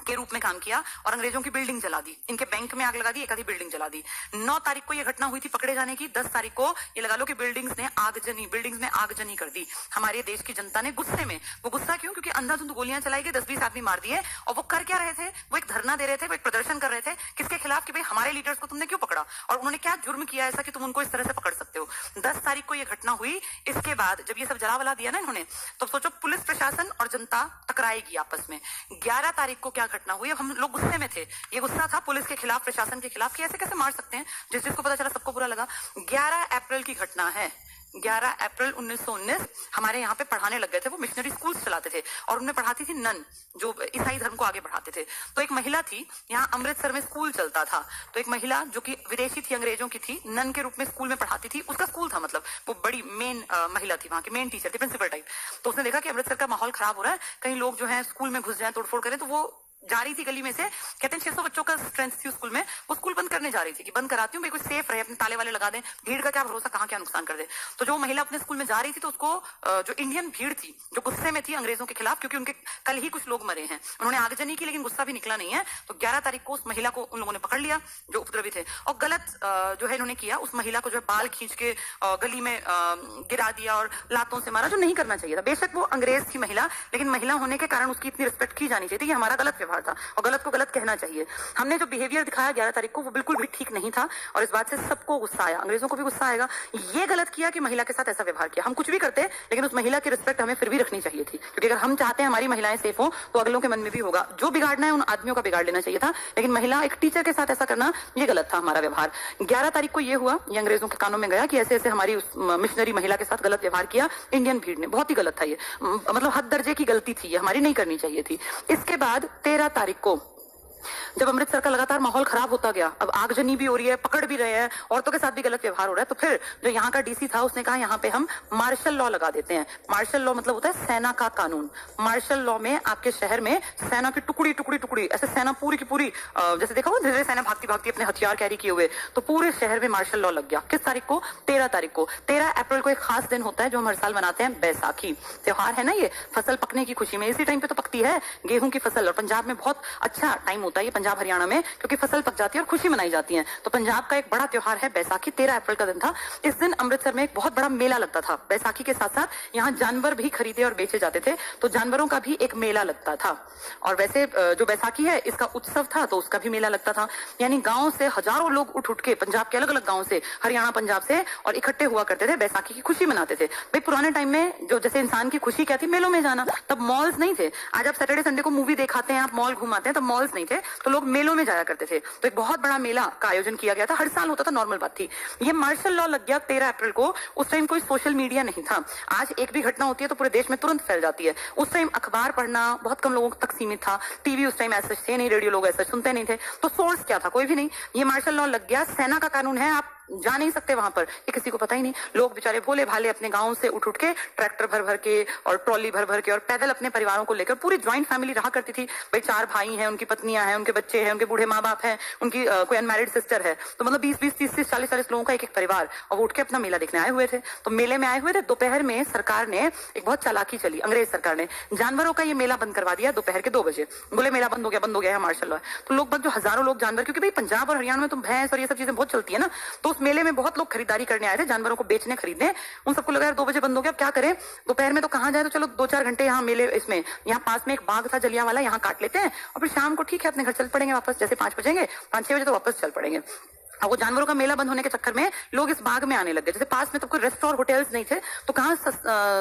के रूप में काम किया और अंग्रेजों की बिल्डिंग जला दी, इनके बैंक में आग लगा दी, एक आधी बिल्डिंग जला दी। 9 तारीख को ये घटना हुई थी पकड़े जाने की। 10 तारीख को ये लगा लो कि बिल्डिंग्स में आगजनी कर दी हमारे देश की जनता ने, गुस्से में। वो गुस्सा क्यों? क्योंकि अंधाधुंध गोलियां चलाई गई, 10-20 आदमी मार दिए। और वो कर क्या रहे थे? वो एक धरना दे रहे थे, वो एक प्रदर्शन कर रहे थे, किसके खिलाफ? कि भाई हमारे लीडर्स को तुमने क्यों पकड़ा और उन्होंने क्या जुर्म किया ऐसा कि तुम उनको इस तरह से पकड़ सकते हो। 10 तारीख को ये घटना हुई। इसके बाद जब ये सब जला दिया ना इन्होंने, तो सोचो पुलिस प्रशासन और जनता टकराएगी आपस में। 11 तारीख को क्या घटना हुई? अब हम लोग गुस्से में थे, ये गुस्सा था पुलिस के खिलाफ, प्रशासन के खिलाफ कि ऐसे कैसे मार सकते हैं। जिस जिसको पता चला सबको बुरा लगा। 11 अप्रैल की घटना है, 11 अप्रैल 1919। हमारे यहाँ पे पढ़ाने लग गए थे, वो मिशनरी स्कूल्स चलाते थे और उनमें पढ़ाती थी नन, जो ईसाई धर्म को आगे बढ़ाते थे। तो एक महिला थी, यहाँ अमृतसर में स्कूल चलता था, तो एक महिला जो कि विदेशी थी, अंग्रेजों की थी, नन के रूप में स्कूल में पढ़ाती थी। उसका स्कूल था, मतलब वो बड़ी मेन महिला थी, वहां की मेन टीचर थी, प्रिंसिपल टाइप। तो उसने देखा कि अमृतसर का माहौल खराब हो रहा है, कहीं लोग जो है स्कूल में घुस जाए, तोड़फोड़ करें। तो वो जा रही थी गली में से, कहते हैं 600 बच्चों का स्ट्रेंथ थी स्कूल में, वो स्कूल बंद करने जा रही थी कि बंद कराती हूँ भाई, कोई सेफ रहे, अपने ताले वाले लगा दें, भीड़ का क्या भरोसा, कहाँ क्या नुकसान कर दे। तो जो महिला अपने स्कूल में जा रही थी, तो उसको जो इंडियन भीड़ थी, जो गुस्से में थी अंग्रेजों के खिलाफ, क्योंकि उनके कल ही कुछ लोग मरे हैं, उन्होंने आगजनी की लेकिन गुस्सा भी निकला नहीं है। तो 11 तारीख को उस महिला को उन लोगों ने पकड़ लिया जो उपद्रवी थे, और गलत जो है इन्होंने किया, उस महिला को जो है बाल खींच के गली में गिरा दिया और लातों से मारा, जो नहीं करना चाहिए था। बेशक वो अंग्रेज थी महिला, लेकिन महिला होने के कारण उसकी इतनी रिस्पेक्ट की जानी चाहिए थी, हमारा गलत व्यवहार व्यवहार था और गलत को गलत कहना चाहिए। हमने जो बिहेवियर दिखाया 11 तारीख को वो बिल्कुल भी ठीक नहीं था और इस बात से सबको गुस्सा आया, अंग्रेजों को भी गुस्सा आएगा। ये गलत किया कि महिला के साथ ऐसा व्यवहार किया। हम कुछ भी करते लेकिन उस महिला की रिस्पेक्ट हमें फिर भी रखनी चाहिए थी, क्योंकि अगर हम चाहते हैं हमारी महिलाएं सेफ हो तो अगलों के मन में भी होगा। जो बिगाड़ना है उन आदमियों का बिगाड़ लेना चाहिए था, लेकिन महिला एक टीचर के साथ ऐसा करना ये गलत था हमारा व्यवहार। 11 तारीख को ये हुआ, ये अंग्रेजों के कानों में गया कि ऐसे ऐसे हमारी मिशनरी महिला के साथ गलत व्यवहार किया इंडियन भीड़ ने। बहुत ही गलत था ये, मतलब हद दर्जे की गलती थी, ये हमारी नहीं करनी चाहिए थी। इसके बाद 13 तारीख को जब अमृतसर का लगातार माहौल खराब होता गया, अब आगजनी भी हो रही है, पकड़ भी रहे हैं, औरतों के साथ भी गलत व्यवहार हो रहा है, तो फिर जो यहाँ का डीसी था उसने कहा यहाँ पे हम मार्शल लॉ लगा देते हैं। मार्शल लॉ मतलब होता है सेना का कानून। मार्शल लॉ में आपके शहर में सेना की टुकड़ी टुकड़ी टुकड़ी, ऐसे सेना पूरी की पूरी, जैसे देखा हो धीरे सेना भागती भागती अपने हथियार कैरी किए हुए, तो पूरे शहर में मार्शल लॉ लग गया। किस तारीख को? 13 तारीख को। 13 अप्रैल को एक खास दिन होता है जो हम हर साल मनाते हैं, बैसाखी त्योहार है ना। ये फसल पकने की खुशी में, इसी टाइम पे तो पकती है गेहूं की फसल, और पंजाब में बहुत अच्छा टाइम होता है ये, पंजाब हरियाणा में, क्योंकि फसल पक जाती है और खुशी मनाई जाती है। तो पंजाब का एक बड़ा त्योहार है बैसाखी, 13 अप्रैल का दिन था। इस दिन अमृतसर में एक बहुत बड़ा मेला लगता था। बैसाखी के साथ साथ यहाँ जानवर भी खरीदे और बेचे जाते थे, तो जानवरों का भी एक मेला लगता था। और वैसे जो बैसाखी है इसका उत्सव था तो उसका भी मेला लगता था। यानी गांव से हजारों लोग उठ उठ के, पंजाब के अलग अलग गांव से, हरियाणा पंजाब से, और इकट्ठे हुआ करते थे, बैसाखी की खुशी मनाते थे। भाई पुराने टाइम में जो जैसे इंसान की खुशी क्या थी, मेलों में जाना, तब मॉल्स नहीं थे। आज आप सैटरडे संडे को मूवी दिखाते हैं, आप मॉल घुमाते हैं, तब मॉल्स नहीं थे, तो लोग मेलों में जाया करते थे। तो एक बहुत बड़ा मेला का आयोजन किया गया था, हर साल होता था, नॉर्मल बात थी। ये मार्शल लॉ लग गया 13 अप्रैल को। उस टाइम कोई सोशल मीडिया नहीं था। आज एक भी घटना होती है तो पूरे देश में तुरंत फैल जाती है। उस टाइम अखबार पढ़ना बहुत कम लोगों तक सीमित था, टीवी उस टाइम ऐसे थे नहीं, रेडियो लोग ऐसे सुनते नहीं थे, तो सोर्स क्या था? कोई भी नहीं। ये मार्शल लॉ लग गया, सेना का कानून है, आप जा नहीं सकते वहां पर, ये किसी को पता ही नहीं। लोग बेचारे भोले भाले अपने गांव से उठ उठ के ट्रैक्टर भर भर के और ट्रॉली भर भर के और पैदल अपने परिवारों को लेकर, पूरी ज्वाइंट फैमिली रहा करती थी। भाई 4 भाई हैं, उनकी पत्नियां हैं, उनके बच्चे हैं, उनके बूढ़े माँ बाप हैं, उनकी कोई अनमैरिड सिस्टर है, तो मतलब 20-20, 30-30, 40-40 लोगों का एक एक परिवार, और वो उठ के अपना मेला देखने आए हुए थे। तो मेले में आए हुए थे। दोपहर में सरकार ने एक बहुत चालाकी चली, अंग्रेज सरकार ने जानवरों का ये मेला बंद करवा दिया दोपहर के 2 बजे। बोले मेला बंद हो गया है मार्शल लॉ। तो लोग जो हजारों लोग जानवर, क्योंकि भाई पंजाब और हरियाणा में तो भैंस और ये सब चीजें बहुत चलती है ना, तो उस मेले में बहुत लोग खरीदारी करने आए थे, जानवरों को बेचने खरीदने। उन सबको लगा यार 2 बजे बंद हो गया, अब क्या करें, दोपहर में तो कहां जाए, तो चलो 2-4 घंटे यहाँ मेले, इसमें यहाँ पास में एक बाग था जलियांवाला, यहाँ काट लेते हैं और फिर शाम को ठीक है अपने घर चल पड़ेंगे वापस। जैसे 5 बजेंगे, 5-6 बजे तो वापस चल पड़ेंगे। अब वो जानवरों का मेला बंद होने के चक्कर में लोग इस बाग में आने लग गए। जैसे पास में तो कोई रेस्टोरेंट होटल्स नहीं थे, तो कहाँ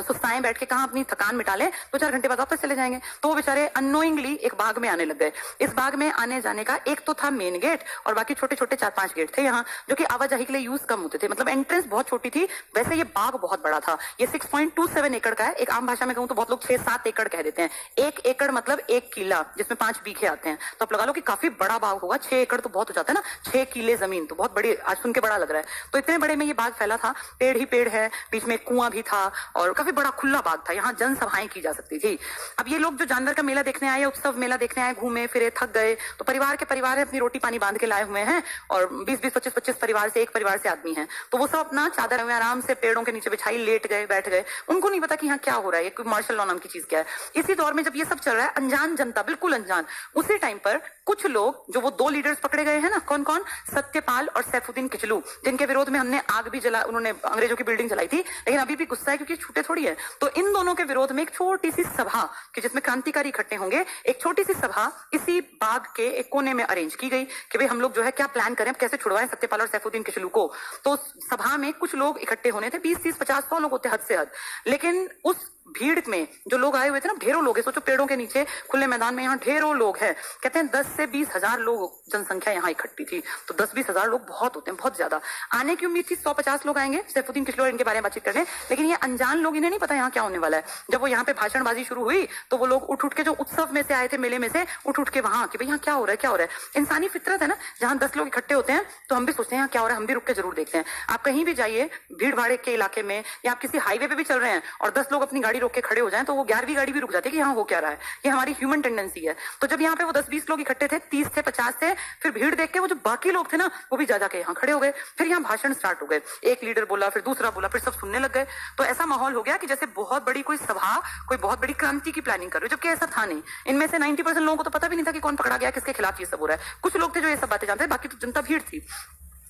सुस्ताएं बैठ के कहाँ अपनी थकान मिटा लें, 2-4 घंटे बाद वापस चले जाएंगे। तो वो बेचारे अनोइंगली एक बाग में आने लग गए। इस बाग में आने जाने का एक तो था मेन गेट, और बाकी छोटे छोटे 4-5 गेट थे यहाँ, जो कि आवाजाही के लिए यूज कम होते थे। मतलब एंट्रेंस बहुत छोटी थी। वैसे ये बाग बहुत बड़ा था। ये 6.27 एकड़ का है। एक आम भाषा में कहूँ तो बहुत लोग 6-7 एकड़ कह देते हैं। 1 एकड़ मतलब 1 किला, जिसमें 5 बीघे आते हैं। तो आप लगा लो कि काफी बड़ा बाग होगा। 6 एकड़ तो बहुत हो जाता है ना, 6 किले जमीन तो बहुत बड़ी, आज सुन के बड़ा लग रहा है। तो इतने बड़े में ये बाग फैला था, पेड़ ही पेड़ है, बीच में कुआं भी था और काफी बड़ा खुला बाग था। यहाँ जनसभाएं की जा सकती थी। अब ये लोग जो जानवर का मेला देखने आए, उत्सव मेला देखने आए, घूमे फिरे, थक गए, तो परिवार के परिवार है, अपनी रोटी पानी बांध के लाए हुए हैं, और 20-20, 25-25 परिवार से, एक परिवार से आदमी है, तो वो सब अपना चादर में आराम से पेड़ों के नीचे बिछाई लेट गए, बैठ गए। उनको नहीं पता कि यहाँ क्या हो रहा है, ये मार्शल लॉ नाम की चीज क्या है। इसी दौर में जब ये सब चल रहा है, अनजान जनता, बिल्कुल अनजान, उसी टाइम पर कुछ लोग, जो वो 2 लीडर्स पकड़े गए हैं ना, कौन कौन, सत्यपाल और सैफुद्दीन किचलू, जिनके विरोध में हमने आग भी जला, उन्होंने अंग्रेजों की बिल्डिंग जलाई थी, लेकिन अभी भी गुस्सा है क्योंकि छूटे थोड़ी है। तो इन दोनों के विरोध में एक छोटी सी सभा, कि जिसमें क्रांतिकारी इकट्ठे होंगे, एक छोटी सी सभा इसी बाग के एक कोने में अरेंज की गई कि भाई हम लोग जो है क्या प्लान करें, कैसे छुड़वाएं सत्यपाल और सैफुद्दीन किचलू को। तो सभा में कुछ लोग इकट्ठे होने थे, 20-30, 50-100 लोग होते हद से हद। लेकिन उस भीड़ में जो लोग आए हुए थे ना, ढेरों लोग है, सोचो पेड़ों के नीचे खुले मैदान में यहाँ ढेरों लोग हैं। कहते हैं 10 से 20 हजार लोग जनसंख्या यहाँ इकट्ठी थी। तो 10-20 हजार लोग बहुत होते हैं, बहुत ज्यादा। आने की उम्मीद थी 100-50 लोग आएंगे सैफुद्दीन किचलू इनके बारे में बातचीत करने, लेकिन ये अनजान लोग, इन्हें नहीं पता यहाँ क्या होने वाला है। जब वो यहाँ पे भाषणबाजी शुरू हुई तो वो लोग उठ उठ के, जो उत्सव में से आए थे, मेले में से उठ उठ के वहां, कि भाई यहाँ क्या हो रहा है, क्या हो रहा है। इंसानी फितरत है ना, जहां 10 लोग इकट्ठे होते हैं तो हम भी सोचते हैं यहाँ क्या हो रहा है, हम भी रुक के जरूर देखते हैं। आप कहीं भी जाइए भीड़ भाड़ के इलाके में, या आप किसी हाईवे पे भी चल रहे हैं और 10 लोग अपनी गाड़ी रोक के खड़े हो जाए, तो वो 11वीं गाड़ी भी रुक जाती है कि यहाँ हो क्या रहा है। ये हमारी ह्यूमन टेंडेंसी है। तो जब यहाँ पे वो 10-20 लोग इकट्ठे थे, 30 थे, 50 थे, फिर भीड़ देख के वो जो बाकी लोग थे ना, वो भी जा जाके यहाँ खड़े हो गए। फिर यहाँ भाषण स्टार्ट हो गए, एक लीडर बोला, फिर दूसरा बोला, फिर सब सुनने लग गए। तो ऐसा माहौल हो गया कि जैसे बहुत बड़ी कोई सभा, कोई बहुत बड़ी क्रांति की प्लानिंग कर रही है, जबकि ऐसा था नहीं। इनमें से 90% लोगों को तो पता भी नहीं था कि कौन पकड़ा गया, किसके खिलाफ ये सब हो रहा है। कुछ लोग थे जो ये सब बातें जानते थे, बाकी तो जनता भीड़ थी।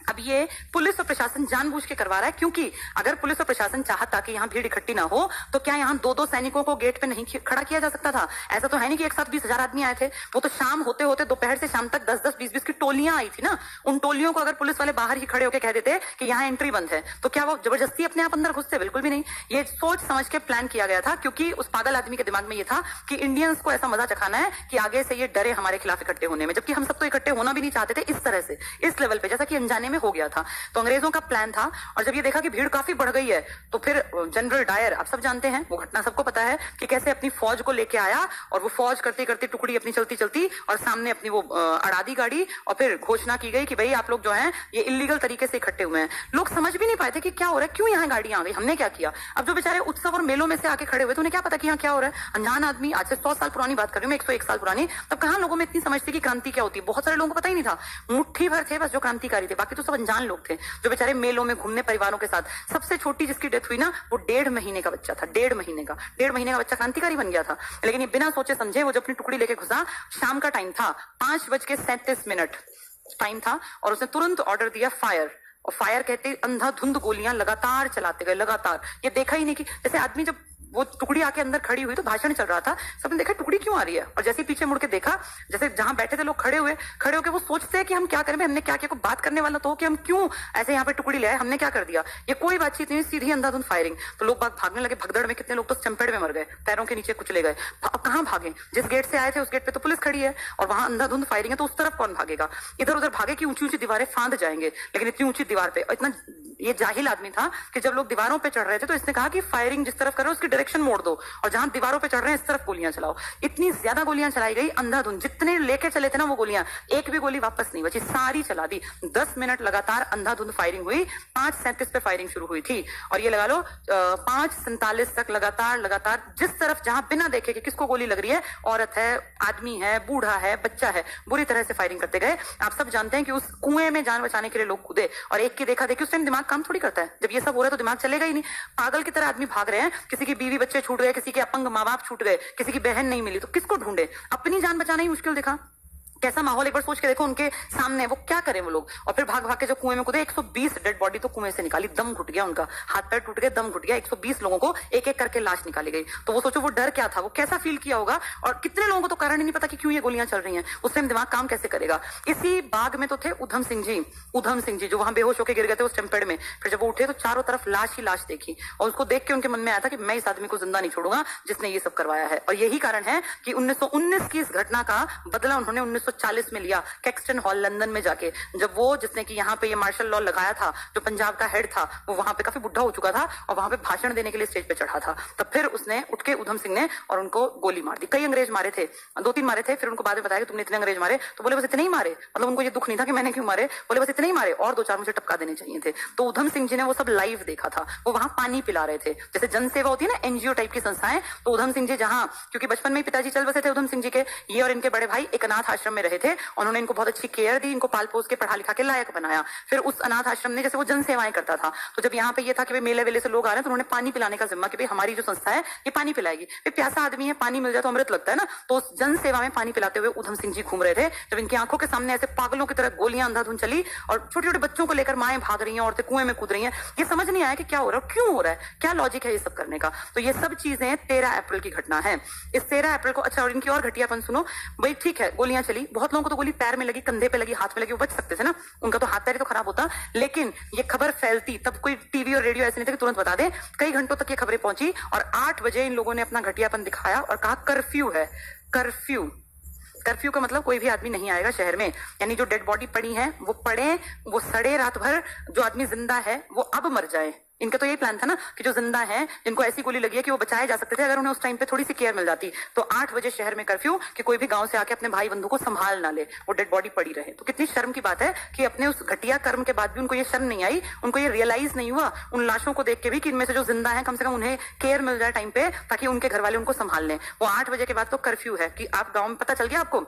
अब ये पुलिस और प्रशासन जानबूझ के करवा रहा है, क्योंकि अगर पुलिस और प्रशासन चाहता कि यहाँ भीड़ इकट्ठी ना हो तो क्या यहाँ 2-2 सैनिकों को गेट पे नहीं खड़ा किया जा सकता था? ऐसा तो है नहीं कि एक साथ 20,000 आदमी आए थे। वो तो शाम होते होते दोपहर से शाम तक 10-10, 20-20 की टोलियां आई थी ना। उन टोलियों को अगर पुलिस वाले बाहर ही खड़े होकर कह देते कि यहाँ एंट्री बंद है, तो क्या वो जबरदस्ती अपने आप अंदर घुसते? बिल्कुल भी नहीं। ये सोच समझ के प्लान किया गया था, क्योंकि उस पागल आदमी के दिमाग में ये था कि इंडियंस को ऐसा मजा चखाना है कि आगे से ये डरे हमारे खिलाफ इकट्ठे होने में, जबकि हम सब तो इकट्ठे होना भी नहीं चाहते थे इस तरह से, इस लेवल पे, जैसा कि अनजाने में हो गया था। तो अंग्रेजों का प्लान था। और जब ये देखा कि भीड़ काफी बढ़ गई है, तो फिर जनरल डायर, आप सब जानते हैं वो घटना, सबको पता है कि कैसे अपनी फौज को लेके आया, और वो फौज करते करते टुकड़ी अपनी चलती चलती और सामने अपनी वो अड़ा दी गाड़ी, और फिर घोषणा की गई कि भाई आप लोग जो हैं ये इलीगल तरीके से इकट्ठे हुए हैं। लोग समझ भी नहीं पाए थे कि क्या हो रहा है, क्यों यहाँ गाड़ियां आ गई, हमने क्या किया। अब जो बेचारे उत्सव और मेलों में से आके खड़े हुए थे, उन्हें क्या पता कि यहाँ क्या हो रहा है। अनजान आदमी, आज से 100 साल पुरानी बात कर रही हूँ मैं, 101 साल पुरानी, तब कहाँ लोगों में इतनी समझ थी कि क्रांति क्या होती है। बहुत सारे लोगों को पता ही नहीं था, मुट्ठी भर थे बस जो क्रांतिकारी थे, बाकी तो सब अनजान लोग थे जो बेचारे मेलों में घूमने परिवारों के साथ। सबसे छोटी जिसकी डेथ हुई ना, वो 1.5 महीने का बच्चा था, 1.5 महीने का, 1.5 महीने का बच्चा क्रांतिकारी बन गया था। लेकिन ये बिना सोचे समझे वो जो अपनी टुकड़ी लेके घुसा, शाम का टाइम था, 5:37 टाइम था, और उसने तुरंत ऑर्डर दिया फायर। और फायर कहते अंधाधुंध गोलियां लगातार चलाते गए, लगातार। ये देखा ही नहीं कि जैसे आदमी, जब वो टुकड़ी आके अंदर खड़ी हुई तो भाषण चल रहा था, सबने देखा टुकड़ी क्यों आ रही है, और जैसे पीछे मुड़ के देखा, जैसे जहां बैठे थे लोग खड़े होके वो सोचते हैं कि हम क्या करें, हमने क्या किया, कोई बात करने वाला तो हो कि हम क्यों ऐसे यहाँ पे टुकड़ी ले आए, हमने क्या कर दिया। ये कोई बातचीत नहीं, सीधी अंधाधुंध फायरिंग। तो लोग भागने लगे, भगदड़ में कितने लोग तो चंपेड़ में मर गए, पैरों के नीचे कुचले गए। अब कहाँ भागे, जिस गेट से आए थे उस गेट पे तो पुलिस खड़ी है, और वहां अंधाधुंध फायरिंग है, तो उस तरफ कौन भागेगा। इधर उधर भागे कि ऊंची ऊंची दीवारें फांद जाएंगे, लेकिन इतनी ऊंची दीवार पे, इतना ये जाहिल आदमी था कि जब लोग दीवारों पे चढ़ रहे थे तो इसने कहा कि फायरिंग जिस तरफ कर रहे हो उसकी डायरेक्शन मोड़ दो, और जहां दीवारों पे चढ़ रहे हैं इस तरफ गोलियां चलाओ। इतनी ज्यादा गोलियां चलाई गई अंधाधुंध, जितने लेके चले थे ना वो गोलियां, एक भी गोली वापस नहीं बची, सारी चला दी। 10 मिनट लगातार अंधाधुंध फायरिंग हुई। 5:37 पे फायरिंग शुरू हुई थी, और ये लगा लो 5:47 तक लगातार जिस तरफ, जहां बिना देखे कि किसको गोली लग रही है, औरत है, आदमी है, बूढ़ा है, बच्चा है, बुरी तरह से फायरिंग करते गए। आप सब जानते हैं कि उस कुएं में जान बचाने के लिए लोग कूदे, और एक की देखा देखी, उस टाइम दिमाग काम थोड़ी करता है। जब ये सब हो रहा है तो दिमाग चलेगा ही नहीं, पागल की तरह आदमी भाग रहे हैं। किसी की बीवी बच्चे छूट गए, किसी के अपंग माँ बाप छूट गए, किसी की बहन नहीं मिली, तो किसको ढूंढे। अपनी जान बचाना ही मुश्किल दिखा। कैसा माहौल, एक बार सोच के देखो उनके सामने, वो क्या करें वो लोग। और फिर भाग भाग के जो कुएं में कूदे, 120 डेड बॉडी तो कुएं से निकाली, दम घुट गया उनका, हाथ पैर टूट गए, दम घुट गया। 120 लोगों को एक एक करके लाश निकाली गई। तो वो सोचो वो डर क्या था, वो कैसा फील किया होगा, और कितने लोगों को तो कारण ही नहीं पता कि क्यों ये गोलियां चल रही हैं। उस टाइम दिमाग काम कैसे करेगा। इसी बाग में तो थे उधम सिंह जी जो वहां बेहोश होकर गिर गए थे उस टेम्पेड में। फिर जब वो उठे तो चारों तरफ लाश ही लाश देखी, और उसको देख के उनके मन में आया था कि मैं इस आदमी को जिंदा नहीं छोड़ूंगा जिसने ये सब करवाया है। और यही कारण है कि 1919 की इस घटना का बदला उन्होंने 1940 में लिया, कैक्सटन हॉल लंदन में जाके। जब वो, जिसने कि यहाँ पे ये मार्शल लॉ लगाया था, जो पंजाब का हेड था, वो वहां पे काफी बुढ़ा हो चुका था और वहां पे भाषण देने के लिए स्टेज पे चढ़ा था, तब फिर उसने उठ के उधम सिंह ने और उनको गोली मार दी। कई अंग्रेज मारे थे, 2-3 मारे थे। फिर उनको बाद में बताया कि तुमने इतने अंग्रेज मारे, तो बोले बस इतने ही मारे। मतलब उनको ये दुख नहीं था कि मैंने क्यों मारे, बोले बस इतने ही मारे, और 2-4 मुझे टपका देने चाहिए थे। तो उधम सिंह जी ने वो सब लाइव देखा था। वो वहां पानी पिला रहे थे, जैसे जनसेवा होती है ना, एनजीओ टाइप की संस्थाएं। तो उधम सिंह जी जहां, क्योंकि बचपन में ही पिताजी चल बसे थे उधम सिंह जी के, ये और इनके बड़े भाई एक अनाथ आश्रम में रहे थे। उन्होंने इनको बहुत अच्छी केयर दी, इनको पाल पोस के पढ़ा लिखा के लायक बनाया। फिर उस अनाथ आश्रम ने, जैसे वो जन सेवाएं करता था, तो जब यहाँ पे ये था कि मेले वेले से लोग आ रहे हैं, तो उन्होंने पानी पिलाने का जिम्मा कि भाई हमारी जो संस्था है ये पानी पिलाएगी। फिर प्यासा आदमी है, पानी मिल जाए तो अमृत लगता है ना। तो उस जन सेवा में पानी पिलाते हुए उधम सिंह जी घूम रहे थे, जब इनकी आंखों के सामने ऐसे पागलों की तरह गोलियां अंधाधुंध चली, और छोटे छोटे बच्चों को लेकर माएं भाग रही हैं, औरतें कुएं में कूद रही हैं। ये समझ नहीं आया कि क्या हो रहा है, क्यों हो रहा है, क्या लॉजिक है ये सब करने का। तो ये सब चीजें 13 अप्रैल की घटना है। इस 13 अप्रैल को, अच्छा, और इनकी और घटियापन सुनो भाई। ठीक है, गोलियां चली, बहुत लोगों को तो गोली पैर में लगी, कंधे पे लगी, हाथ पे लगी, वो बच सकते थे ना, उनका तो हाथ पैर तो खराब होता। लेकिन ये खबर फैलती, तब कोई टीवी और रेडियो ऐसे नहीं था कि तुरंत बता दे। कई घंटों तक ये खबरें पहुंची, और 8 बजे इन लोगों ने अपना घटियापन दिखाया और कहा कर्फ्यू है। कर्फ्यू का मतलब कोई भी आदमी नहीं आएगा शहर में, यानी जो डेड बॉडी पड़ी है वो पड़े, वो सड़े रात भर, जो आदमी जिंदा है वो अब मर जाए। इनका तो यही प्लान था ना कि जो जिंदा है, जिनको ऐसी गोली लगी है कि वो बचाए जा सकते थे अगर उन्हें उस टाइम पे थोड़ी सी केयर मिल जाती। तो 8 बजे शहर में कर्फ्यू, कि कोई भी गांव से आके अपने भाई बंधु को संभाल ना ले, वो डेड बॉडी पड़ी रहे। तो कितनी शर्म की बात है कि अपने उस घटिया कर्म के बाद भी उनको ये शर्म नहीं आई, उनको ये रियलाइज नहीं हुआ उन लाशों को देख के भी कि इनमें से जो जिंदा है कम से कम उन्हें केयर मिल जाए टाइम पे, ताकि उनके घर वाले उनको संभाल लें। वो 8 बजे के बाद तो कर्फ्यू है कि आप गाँव में, पता चल गया आपको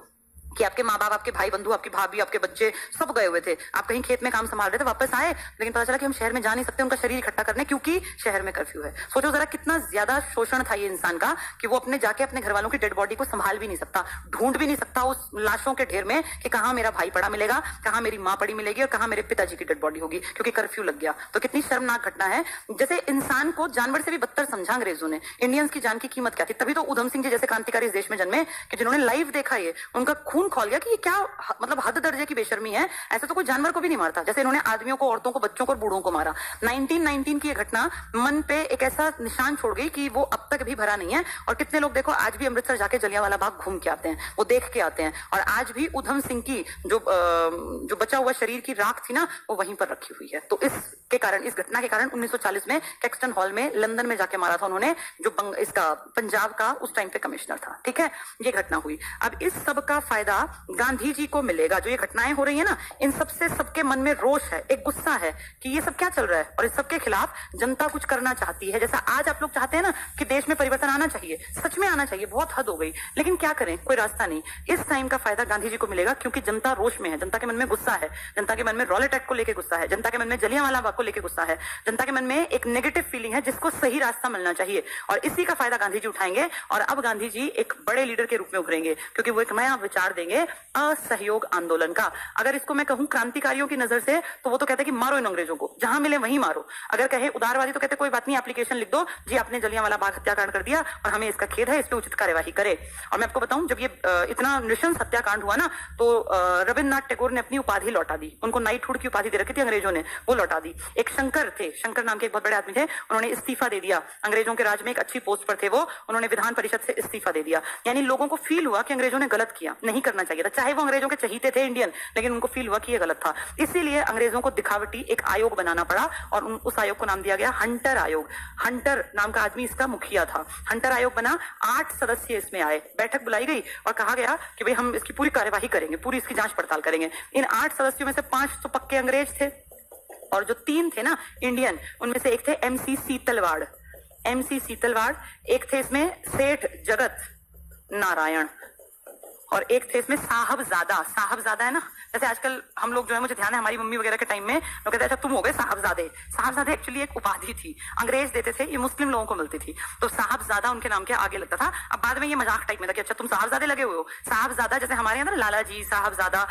कि आपके माँ बाप, आपके भाई बंधु, आपकी भाभी, आपके बच्चे सब गए हुए थे, आप कहीं खेत में काम संभाल रहे थे, वापस आए, लेकिन पता चला कि हम शहर में जा नहीं सकते उनका शरीर इकट्ठा करने, क्योंकि शहर में कर्फ्यू है। सोचो जरा कितना ज्यादा शोषण था ये इंसान का कि वो अपने जाके अपने घर वालों की डेड बॉडी को संभाल भी नहीं सकता, ढूंढ भी नहीं सकता उस लाशों के ढेर में कि कहाँ मेरा भाई पड़ा मिलेगा, कहाँ मेरी माँ पड़ी मिलेगी और कहाँ मेरे पिताजी की डेड बॉडी होगी, क्योंकि कर्फ्यू लग गया। तो कितनी शर्मनाक घटना है। जैसे इंसान को जानवर से भी बदतर समझा अंग्रेजों ने। इंडियंस की जान की कीमत क्या थी। तभी तो उधम सिंह जी जैसे क्रांतिकारी इस देश में जन्मे कि जिन्होंने लाइव देखा ये, उनका खून खोल गया कि ये क्या मतलब हद दर्जे की बेशर्मी है। ऐसे तो कोई जानवर को भी नहीं मारता जैसे इन्होंने आदमियों को, औरतों को, बच्चों को और बूढ़ों को मारा। 1919 की ये घटना मन पे एक ऐसा निशान छोड़ गई कि वो अब तक भी भरा नहीं है। और कितने लोग देखो आज भी अमृतसर जाके जलियांवाला बाग घूम के आते हैं, वो देख के आते हैं। और आज भी उधम सिंह की जो बचा हुआ शरीर की राख थी ना, वो वहीं पर रखी हुई है। तो इसके कारण, इस घटना के कारण 1940 में कैक्सटन हॉल में लंदन में जाके मारा था उन्होंने, जो इसका पंजाब का उस टाइम पे कमिश्नर था। ठीक है, ये घटना हुई। अब इस सब का फायदा गांधी जी को मिलेगा। जो ये घटनाएं हो रही है ना, इन सबसे सबके मन में रोष है, एक गुस्सा है कि ये सब क्या चल रहा है और इस सब के खिलाफ जनता कुछ करना चाहती है। जैसा आज आप लोग चाहते हैं ना कि देश में परिवर्तन आना चाहिए, सच में आना चाहिए, बहुत हद हो गई, लेकिन क्या करें, कोई रास्ता नहीं। इस टाइम का फायदा गांधी जी को मिलेगा क्योंकि जनता रोष में है, जनता के मन में गुस्सा है, जनता के मन में रॉलेट एक्ट को लेकर गुस्सा है, जनता के मन में जलियांवाला बाग को लेकर गुस्सा है, जनता के मन में एक नेगेटिव फीलिंग है जिसको सही रास्ता मिलना चाहिए। और इसी का फायदा गांधी जी उठाएंगे। और अब गांधी जी एक बड़े लीडर के रूप में उभरेंगे क्योंकि वो एक नया विचार देंगे असहयोग आंदोलन का। अगर इसको मैं कहूं क्रांतिकारियों की नजर से तो वो तो कहते हैं कि मारो इन अंग्रेजों को, जहां मिले वहीं मारो। अगर कहे उदारवादी तो कहते कोई बात नहीं, एप्लीकेशन लिख दो जी आपने जलियांवाला बाग हत्याकांड कर दिया और हमें इसका खेद है, इस पे उचित कार्यवाही करे। और मैं आपको बताऊं, जब ये इतना नृशंस हत्याकांड हुआ ना तो रविन्द्रनाथ टैगोर ने अपनी उपाधि लौटा दी। उनको नाइटहुड की उपाधि दे रखी थी अंग्रेजों ने, वो लौटा दी। एक शंकर थे, शंकर नाम के एक बहुत बड़े आदमी थे, उन्होंने इस्तीफा दे दिया। अंग्रेजों के राज में एक अच्छी पोस्ट पर थे वो, उन्होंने विधान परिषद से इस्तीफा दे दिया। यानी लोगों को फील हुआ कि अंग्रेजों ने गलत किया, नहीं करना चाहिए था। चाहे वो अंग्रेजों के चहीते थे इंडियन, लेकिन उनको फील हुआ कि ये गलत था। इसीलिए अंग्रेजों को दिखावटी एक आयोग बनाना पड़ा और उस आयोग को नाम दिया गया हंटर आयोग। हंटर नाम का आदमी इसका मुखिया था। हंटर आयोग बना, 8 सदस्य इसमें आए, बैठक बुलाई गई और कहा गया कि भाई हम इसकी पूरी कार्यवाही करेंगे, पूरी इसकी जांच पड़ताल करेंगे। इन 8 सदस्यों में से 5 तो पक्के अंग्रेज थे और जो 3 थे ना इंडियन, उनमें से एक थे MC सीतलवाड़, MC सीतलवाड़, एक थे इसमें सेठ जगत नारायण और एक थे इसमें साहबजादा। साहबजादा है ना, जैसे आजकल हम लोग जो है, मुझे ध्यान है हमारी मम्मी वगैरह के टाइम में लोग कहते हैं अच्छा तुम हो गए साहबजादे। साहबजादे एक्चुअली एक उपाधि थी, अंग्रेज देते थे, ये मुस्लिम लोगों को मिलती थी, तो साहबजादा उनके नाम के आगे लगता था। अब बाद में ये मजाक टाइप में था कि अच्छा तुम साहबजादे लगे हुए हो। साहबजादा जैसे हमारे यहाँ लाला जी साहबजादा,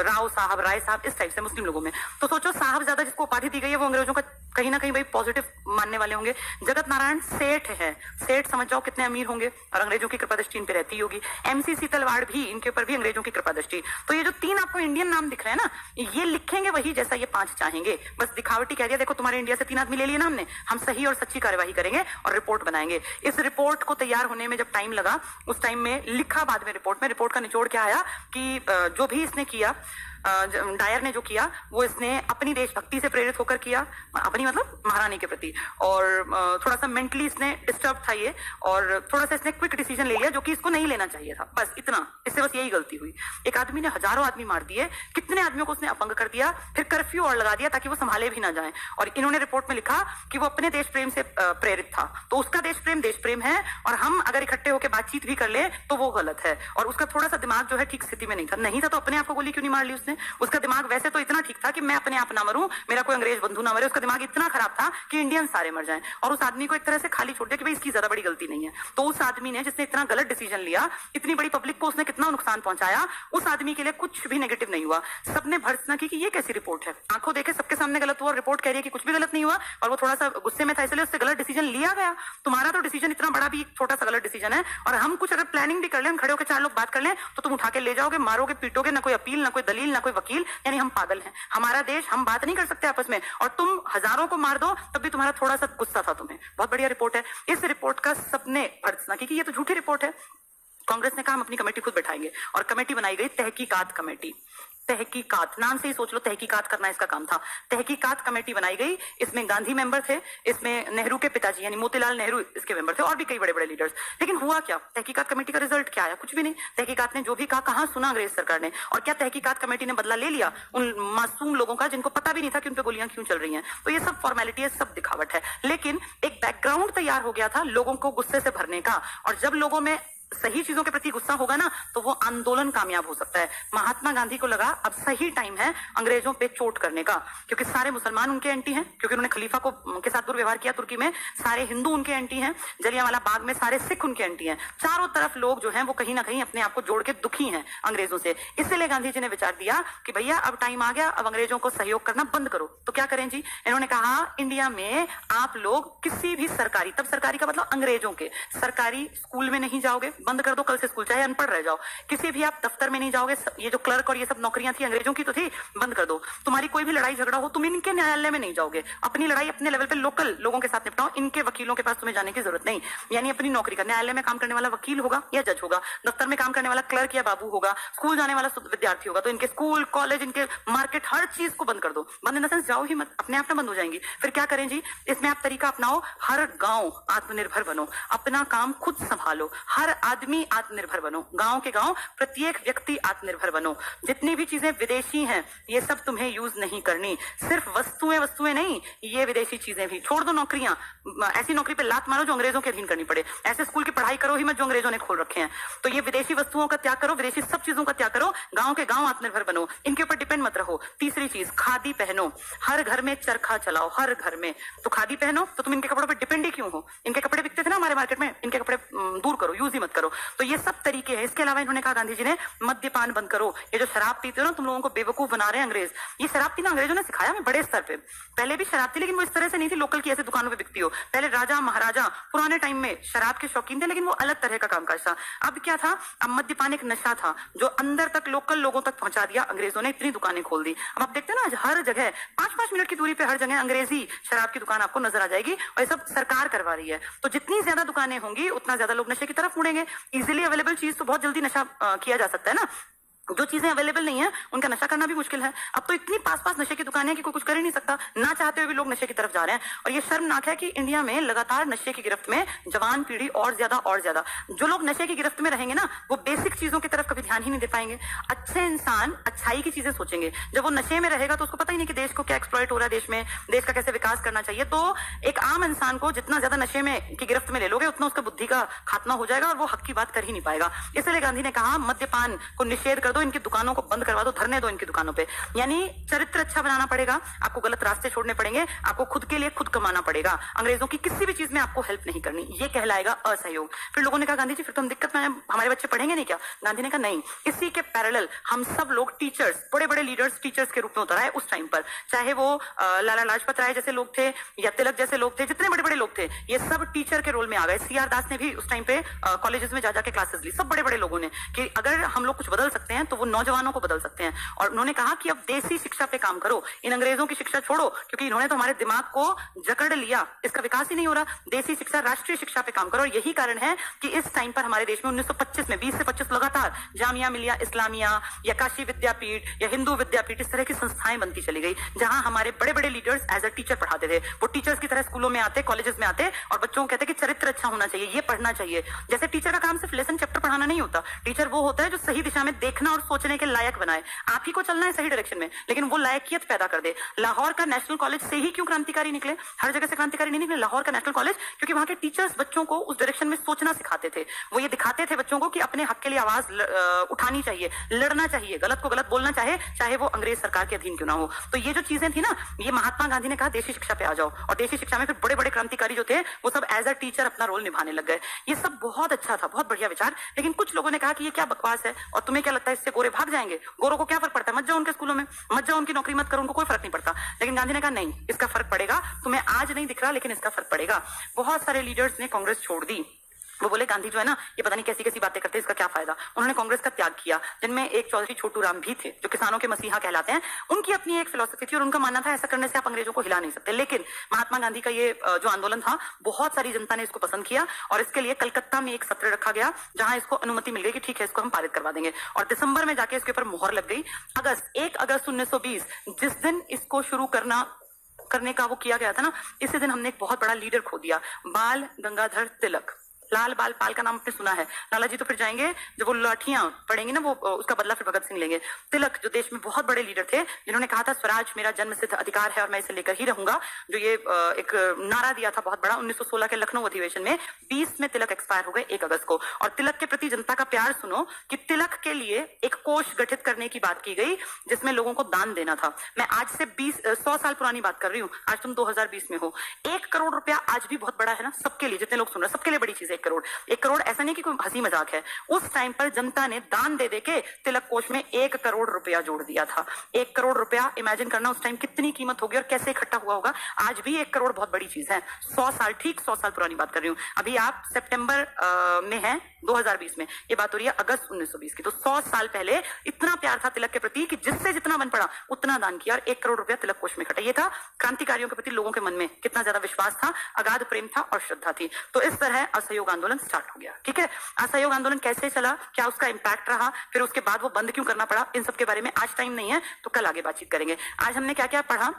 राव साहब, राय साहब, इस टाइप से मुस्लिम लोगों में। तो सोचो साहबजादा जिसको उपाधि दी गई है वो अंग्रेजों का कहीं ना कहीं भाई पॉजिटिव मानने वाले होंगे। जगत नारायण सेठ है, सेठ समझ जाओ कितने अमीर होंगे और अंग्रेजों की कृपा दृष्टि इन पे रहती होगी। MC सीतलवाड़ भी, इनके ऊपर भी अंग्रेजों की कृपा दृष्टि। तो ये जो 3 आपको इंडियन नाम दिख रहे हैं ना, ये लिखेंगे वही जैसा ये 5 चाहेंगे, बस दिखावटी कह दिया देखो तुम्हारे इंडिया से 3 आदमी ले लिए ना हमने, हम सही और सच्ची कार्यवाही करेंगे और रिपोर्ट बनाएंगे। इस रिपोर्ट को तैयार होने में जब टाइम लगा, उस टाइम में लिखा बाद में रिपोर्ट में, रिपोर्ट का निचोड़ क्या आया कि जो भी इसने किया, डायर ने जो किया वो इसने अपनी देशभक्ति से प्रेरित होकर किया, अपनी मतलब महारानी के प्रति, और थोड़ा सा मेंटली इसने डिस्टर्ब था ये, और थोड़ा सा इसने क्विक डिसीजन ले लिया जो कि इसको नहीं लेना चाहिए था, बस इतना, इससे बस यही गलती हुई। एक आदमी ने हजारों आदमी मार दिए, कितने आदमियों को उसने अपंग कर दिया, फिर कर्फ्यू और लगा दिया ताकि वो संभाले भी ना जाए। और इन्होंने रिपोर्ट में लिखा कि वो अपने देश प्रेम से प्रेरित था, तो उसका देश प्रेम है, और हम अगर इकट्ठे होकर बातचीत भी कर ले तो वो गलत है। और उसका थोड़ा सा दिमाग जो है ठीक स्थिति में नहीं था तो अपने आप को गोली क्यों नहीं मार ली उसने। उसका दिमाग वैसे तो इतना ठीक था कि मैं अपने आप ना मरूं, मेरा कोई अंग्रेज बंधु ना मरे, उसका दिमाग इतना खराब था कि इंडियन सारे मर जाएं। और उस आदमी को एक तरह से खाली छोड़ दिया कि भाई इसकी ज्यादा बड़ी गलती नहीं है। तो उस आदमी ने, जिसने इतना गलत डिसीजन लिया, इतनी बड़ी पब्लिक को उसने कितना नुकसान पहुंचाया, उस आदमी के लिए कुछ भी नेगेटिव नहीं हुआ। सबने भर्त्सना की कि ये कैसी रिपोर्ट है, आंखों देखे सबके सामने गलत हुआ, रिपोर्ट कह रही है कि कुछ भी गलत नहीं हुआ, और वो थोड़ा सा गुस्से में था इसलिए उससे गलत डिसीजन लिया गया। तुम्हारा तो डिसीजन इतना बड़ा भी छोटा सा गलत डिसीजन है, और हम कुछ अगर प्लानिंग भी कर लें, खड़े होकर 4 लोग बात कर लें तो तुम उठा के ले जाओगे, मारोगे, पीटोगे, ना कोई अपील, ना कोई दलील, ना कोई वकील, यानी हम पागल हैं। हमारा देश, हम बात नहीं कर सकते आपस में, और तुम हजारों को मार दो तब भी तुम्हारा थोड़ा सा गुस्सा था तुम्हें। बहुत बढ़िया रिपोर्ट है। इस रिपोर्ट का सबने भर्त्सना की कि ये तो झूठी रिपोर्ट है। कांग्रेस ने कहा हम अपनी कमेटी खुद बैठाएंगे, और कमेटी बनाई गई तहकीकात कमेटी। तहकीकात, नाम से ही सोच लो, तहकीकात करना इसका काम था। तहकीकात कमेटी बनाई गई, इसमें गांधी मेंबर थे, इसमें नेहरू के पिताजी यानी मोतीलाल नेहरू इसके मेंबर थे, और भी कई बड़े बड़े लीडर्स। लेकिन हुआ क्या, तहकीकात कमेटी का रिजल्ट क्या आया? कुछ भी नहीं। तहकीकात ने जो भी कहा, कहां सुना अंग्रेज सरकार ने? और क्या तहकीकात कमेटी ने बदला ले लिया उन मासूम लोगों का जिनको पता भी नहीं था कि उन पे गोलियां क्यों चल रही हैं? तो ये सब फॉर्मेलिटी है, सब दिखावट है। लेकिन एक बैकग्राउंड तैयार हो गया था लोगों को गुस्से से भरने का, और जब लोगों में सही चीजों के प्रति गुस्सा होगा ना, तो वो आंदोलन कामयाब हो सकता है। महात्मा गांधी को लगा अब सही टाइम है अंग्रेजों पे चोट करने का, क्योंकि सारे मुसलमान उनके एंटी हैं, क्योंकि उन्होंने खलीफा को के साथ दुर्व्यवहार किया तुर्की में, सारे हिंदू उनके एंटी हैं, जलियांवाला बाग में सारे सिख उनके एंटी हैं, चारों तरफ लोग जो हैं वो कहीं ना कहीं अपने आप को जोड़ के दुखी हैं अंग्रेजों से। इसलिए गांधी जी ने विचार दिया कि भैया अब टाइम आ गया, अब अंग्रेजों को सहयोग करना बंद करो। तो क्या करें जी? इन्होंने कहा इंडिया में आप लोग किसी भी सरकारी, तब सरकारी का मतलब अंग्रेजों के सरकारी स्कूल में नहीं जाओगे, बंद कर दो कल से स्कूल, चाहे अनपढ़ रह जाओ। किसी भी आप दफ्तर में नहीं जाओगे, ये जो क्लर्क और ये सब नौकरियां थी अंग्रेजों की तो थी, बंद कर दो। तुम्हारी कोई भी लड़ाई झगड़ा हो तुम इनके न्यायालय में नहीं जाओगे, अपनी लड़ाई अपने लेवल पे लोकल लोगों के साथ निपटाओ, इनके वकीलों के पास तुम्हें जाने की जरूरत नहीं। यानी अपनी नौकरी का, न्यायालय में काम करने वाला वकील होगा या जज होगा, दफ्तर में काम करने वाला क्लर्क या बाबू होगा, स्कूल जाने वाला विद्यार्थी होगा, तो इनके स्कूल कॉलेज, इनके मार्केट, हर चीज को बंद कर दो। बंद इन द सेंस जाओ ही मत, अपने आप में बंद हो जाएंगी। फिर क्या करें जी? इसमें आप तरीका अपनाओ, हर गांव आत्मनिर्भर बनो, अपना काम खुद संभालो, हर आदमी आत्मनिर्भर बनो, गांव के गांव प्रत्येक व्यक्ति आत्मनिर्भर बनो। जितनी भी चीजें विदेशी हैं ये सब तुम्हें यूज नहीं करनी, सिर्फ वस्तुएं नहीं, ये विदेशी चीजें भी छोड़ दो। नौकरियां, ऐसी नौकरी पे लात मारो जो अंग्रेजों के अधीन करनी पड़े, ऐसे स्कूल की पढ़ाई करो ही मत जो अंग्रेजों ने खोल रखे हैं। तो ये विदेशी वस्तुओं का त्याग करो, विदेशी सब चीजों का त्याग करो, गांव के गांव आत्मनिर्भर बनो, इनके ऊपर डिपेंड मत रहो। तीसरी चीज, खादी पहनो, हर घर में चरखा चलाओ, हर घर में। तो खादी पहनो तो तुम इनके कपड़ों पे डिपेंड ही क्यों हो? इनके कपड़े बिकते थे ना हमारे मार्केट में, इनके कपड़े दूर करो, यूज ही मत करो। तो ये सब तरीके हैं। इसके अलावा इन्होंने कहा, गांधी जी ने, मद्यपान बंद करो। ये जो शराब पीते हो ना, तुम लोगों को बेवकूफ बना रहे हैं अंग्रेज। ये शराब पीना अंग्रेजों ने सिखाया हमें बड़े स्तर पे। पहले भी शराब थी लेकिन वो इस तरह से नहीं थी, लोकल की ऐसे दुकानों पे बिकती हो। पहले राजा महाराजा पुराने टाइम में शराब के शौकीन थे, लेकिन वो अलग तरह का कामकाज था। अब क्या था? अब मद्यपान एक नशा था जो अंदर तक लोकल लोगों तक पहुंचा दिया अंग्रेजों ने, इतनी दुकानें खोल दी। अब आप देखते हैं ना, आज हर जगह 5-5 मिनट की दूरी पे हर जगह अंग्रेजी शराब की दुकान आपको नजर आ जाएगी, और ये सब सरकार करवा रही है। तो जितनी ज्यादा दुकानें होंगी उतना ज्यादा लोग नशे की तरफ मुड़ेंगे। इजीली अवेलेबल चीज तो बहुत जल्दी नशा किया जा सकता है ना, जो चीजें अवेलेबल नहीं है उनका नशा करना भी मुश्किल है। अब तो इतनी पास नशे की दुकानें हैं कि कोई कुछ कर ही नहीं सकता, ना चाहते हुए भी लोग नशे की तरफ जा रहे हैं। और ये शर्मनाक है कि इंडिया में लगातार नशे की गिरफ्त में जवान पीढ़ी और ज्यादा। जो लोग नशे की गिरफ्त में रहेंगे ना, वो बेसिक चीजों की तरफ कभी ध्यान ही नहीं दे पाएंगे। अच्छे इंसान अच्छाई की चीजें सोचेंगे। जब वो नशे में रहेगा तो उसको पता ही नहीं कि देश को क्या एक्सप्लॉइट हो रहा है, देश में देश का कैसे विकास करना चाहिए। तो एक आम इंसान को जितना ज्यादा नशे में की गिरफ्त में ले लोगे उतना उसका बुद्धि का खात्मा हो जाएगा और वो हक की बात कर ही नहीं पाएगा। इसलिए गांधी ने कहा, मद्यपान को निषेध कर दो, इनकी दुकानों को करवा दो, धरने दो इनकी दुकानों पे। यानी चरित्र अच्छा बनाना पड़ेगा, आपको गलत रास्ते छोड़ने पड़ेंगे, आपको खुद के लिए खुद कमाना पड़ेगा, अंग्रेजों की किसी भी चीज में आपको हेल्प नहीं करनी। ये कहलाएगा असहयोग। फिर लोगों ने कहा, गांधी जी फिर तो हम दिक्कत में, हमारे बच्चे पढ़ेंगे नहीं क्या? गांधी ने कहा नहीं, इसी के पैरेलल हम सब लोग टीचर्स, बड़े लीडर्स टीचर्स के रूप में उतर आए उस टाइम पर। चाहे वो लाला लाजपत राय जैसे लोग थे या तिलक जैसे लोग थे, जितने बड़े लोग थे ये सब टीचर के रोल में आ गए। सीआर दास ने भी उस टाइम पे कॉलेजेस में जा के क्लासेस ली, सब बड़े लोगों ने, कि अगर हम लोग कुछ बदल सकते हैं तो वो नौजवानों को बदल सकते हैं। और उन्होंने कहा कि अब देसी शिक्षा पे काम करो, इन अंग्रेजों की शिक्षा छोड़ो, क्योंकि इन्होंने तो हमारे दिमाग को जकड़ लिया, इसका विकास ही नहीं हो रहा। देसी शिक्षा, राष्ट्रीय शिक्षा पे काम करो। और यही कारण है कि इस टाइम पर हमारे देश में 1925 में 20 से 25 लगातार जामिया मिलिया इस्लामिया या काशी विद्यापीठ या हिंदू विद्यापीठ, इस तरह की संस्थाएं बनती चली गई, जहां हमारे बड़े लीडर्स एज अ टीचर पढ़ाते थे। वो टीचर्स की तरह स्कूलों में आते, कॉलेजेस में आते और बच्चों को कहते कि चरित्र अच्छा होना चाहिए, ये पढ़ना चाहिए। जैसे टीचर का काम सिर्फ लेसन चैप्टर पढ़ाना नहीं होता, टीचर वो होता है जो सही दिशा में देखना और सोचने के लायक बनाए। आप ही को चलना है सही डायरेक्शन में, लेकिन वो लायकियत पैदा कर दे। लाहौर का नेशनल कॉलेज से ही क्यों क्रांतिकारी निकले? हर जगह से क्रांतिकारी नहीं निकले, लाहौर का नेशनल कॉलेज, क्योंकि वहां के टीचर्स बच्चों को उस डायरेक्शन में सोचना सिखाते थे। वो ये दिखाते थे बच्चों को कि अपने हक के लिए आवाज उठानी चाहिए, लड़ना चाहिए, गलत को गलत बोलना चाहे वो अंग्रेज सरकार के अधीन क्यों ना हो। तो ये जो चीजें थी ना, ये महात्मा गांधी ने कहा देशी शिक्षा पे आ जाओ, और देशी शिक्षा में फिर बड़े क्रांतिकारी जो थे वो सब एज अ टीचर अपना रोल निभाने लग गए। ये सब बहुत अच्छा था, बहुत बढ़िया विचार। लेकिन कुछ लोगों ने कहा कि ये क्या बकवास है, और तुम्हें क्या लगता है इससे गोरे भाग जाएंगे? गोरों को क्या फर्क पड़ता है, मत जाओ उनके स्कूलों में, मत जाओ उनकी नौकरी मत करो, उनको कोई फर्क नहीं पड़ता। लेकिन गांधी ने कहा नहीं, इसका फर्क पड़ेगा, तुम्हें आज नहीं दिख रहा लेकिन इसका फर्क पड़ेगा। बहुत सारे लीडर्स ने कांग्रेस छोड़ दी। वो बोले गांधी जो है ना, ये पता नहीं कैसी बातें करते हैं, इसका क्या फायदा। उन्होंने कांग्रेस का त्याग किया, जिनमें एक चौधरी छोटू राम भी थे, जो किसानों के मसीहा कहलाते हैं। उनकी अपनी एक फिलोसफी थी और उनका मानना था ऐसा करने से आप अंग्रेजों को हिला नहीं सकते। लेकिन महात्मा गांधी का ये जो आंदोलन था, बहुत सारी जनता ने इसको पसंद किया और इसके लिए कलकत्ता में एक सत्र रखा गया, जहां इसको अनुमति मिल गई कि ठीक है, इसको हम पारित करवा देंगे। और दिसंबर में जाके इसके ऊपर मोहर लग गई। 1 अगस्त 1920 जिस दिन इसको शुरू करने का वो किया गया था ना, इसी दिन हमने एक बहुत बड़ा लीडर खो दिया, बाल गंगाधर तिलक। लाल बाल पाल का नाम आपने सुना है। लाला जी तो फिर जाएंगे, जब वो लाठियां पड़ेंगी ना, वो उसका बदला फिर भगत सिंह लेंगे। तिलक जो देश में बहुत बड़े लीडर थे, जिन्होंने कहा था स्वराज मेरा जन्मसिद्ध अधिकार है और मैं इसे लेकर ही रहूंगा, जो ये एक नारा दिया था बहुत बड़ा 1916 के लखनऊ अधिवेशन में। 20 में तिलक एक्सपायर हो गए 1 अगस्त को। और तिलक के प्रति जनता का प्यार सुनो कि तिलक के लिए एक कोष गठित करने की बात की गई, जिसमें लोगों को दान देना था। मैं आज से 100 साल पुरानी बात कर रही हूं, आज तुम 2020 में हो। 1 करोड़ रुपया आज भी बहुत बड़ा है ना, सबके लिए, जितने लोग सुन रहे हैं सबके लिए बड़ी चीज है 1 करोड़। 1 करोड़ ऐसा नहीं कि कोई हंसी मजाक है, उस टाइम पर जनता ने दान दे देके तिलक कोष में 1 करोड़ रुपया जोड़ दिया था। 1 करोड़ रुपया, इमेजिन करना उस टाइम कितनी कीमत होगी और कैसे इकट्ठा हुआ होगा। आज भी 1 करोड़ बहुत बड़ी चीज है। 100 साल, ठीक 100 साल पुरानी बात कर रही हूँ। अभी आप सितंबर में है 2020 में, ये बात हो रही है अगस्त 1920 की। तो 100 साल पहले इतना प्यार था तिलक के प्रति कि जिससे जितना बन पड़ा उतना दान किया और 1 करोड़ रुपया तिलक कोष में इकट्ठा। ये था क्रांतिकारियों के प्रति लोगों के मन में कितना ज्यादा विश्वास था, अगाध प्रेम था और श्रद्धा थी। तो इस तरह असहयोग आंदोलन स्टार्ट हो गया। ठीक है, असहयोग आंदोलन कैसे चला, क्या उसका इंपैक्ट रहा, फिर उसके बाद वो बंद क्यों करना पड़ा, इन सब के बारे में आज टाइम नहीं है, तो कल आगे बातचीत करेंगे। आज हमने क्या क्या पढ़ा,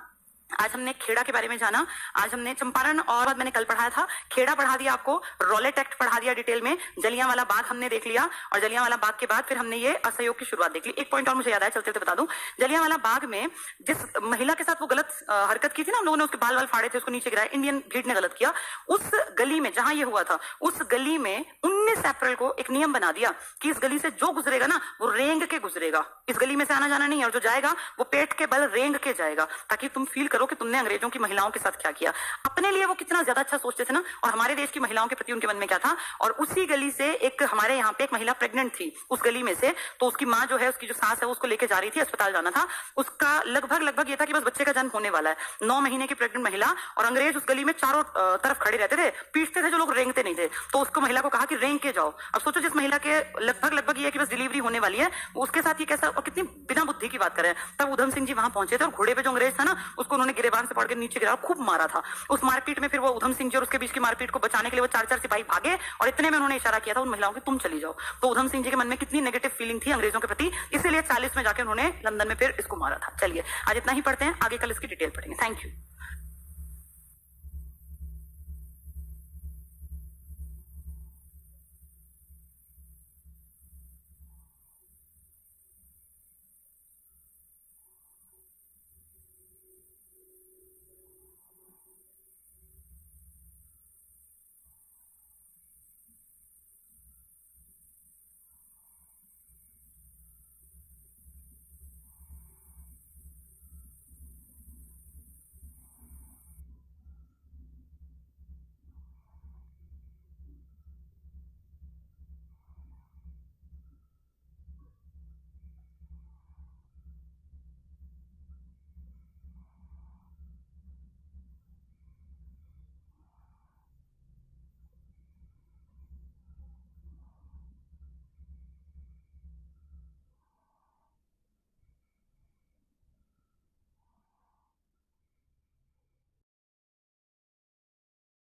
आज हमने खेड़ा के बारे में जाना, आज हमने चंपारण, और बाद मैंने कल पढ़ाया था खेड़ा पढ़ा दिया आपको, रॉलेट एक्ट पढ़ा दिया डिटेल में, जलियांवाला बाग हमने देख लिया, और जलियांवाला बाग के बाद फिर हमने ये असहयोग की शुरुआत देख ली। एक पॉइंट और मुझे याद आया, चलते बता दूं। जलियांवाला बाग में जिस महिला के साथ वो गलत हरकत की थी ना, हम लोगों ने उसके बाल वाल फाड़े थे, उसको नीचे गिराया, इंडियन भीड़ ने गलत किया, उस गली में जहां ये हुआ था, उस गली में 19 अप्रैल को एक नियम बना दिया कि इस गली से जो गुजरेगा ना वो रेंग के गुजरेगा। इस गली में से आना जाना नहीं है, और जो जाएगा वो पेट के बल रेंग के जाएगा, ताकि तुम फील करो कि तुमने अंग्रेजों की महिलाओं के साथ क्या किया। अपने लिए वो कितना ज्यादा अच्छा सोचते थे ना, और हमारे देश की महिलाओं के प्रति उनके मन में क्या था। और उसी गली से एक हमारे यहाँ पे एक महिला प्रेग्नेंट थी उस गली में से, तो उसकी माँ जो है, उसकी जो सास है, उसको लेके जा रही थी, अस्पताल जाना था। उसका लगभग ये था कि बस बच्चे का जन्म होने वाला है, 9 महीने की प्रेग्नेंट महिला, और अंग्रेज उस गली में चारों तरफ खड़े रहते थे, पीटते थे जो लोग रेंगते नहीं थे। तो उसको महिला को कहा कि रेंग के जाओ। अब सोचो, जिस महिला के लगभग ये है कि बस डिलीवरी होने वाली है, उसके साथ ये कैसा, और कितनी बिना बुद्धि की बात करें। तब उधम सिंह जी वहां पहुंचे थे, और घोड़े पे जो अंग्रेज था ना, उसको उन्होंने गिरेबान से पकड़ के नीचे गिरा, खूब मारा था। उस मारपीट में फिर वो उधम सिंह जी और उसके बीच की मारपीट को बचाने के लिए वो 4-4 सिपाही भागे, और इतने में उन्होंने इशारा किया था उन महिलाओं की, तुम चली जाओ। तो उधम सिंह जी के मन में कितनी नेगेटिव फीलिंग थी अंग्रेजों के प्रति, इसलिए 40 में जाके उन्होंने लंदन में फिर इसको मारा था। चलिए आज इतना ही पढ़ते हैं, आगे कल इसकी डिटेल पढ़ेंगे। Thank you.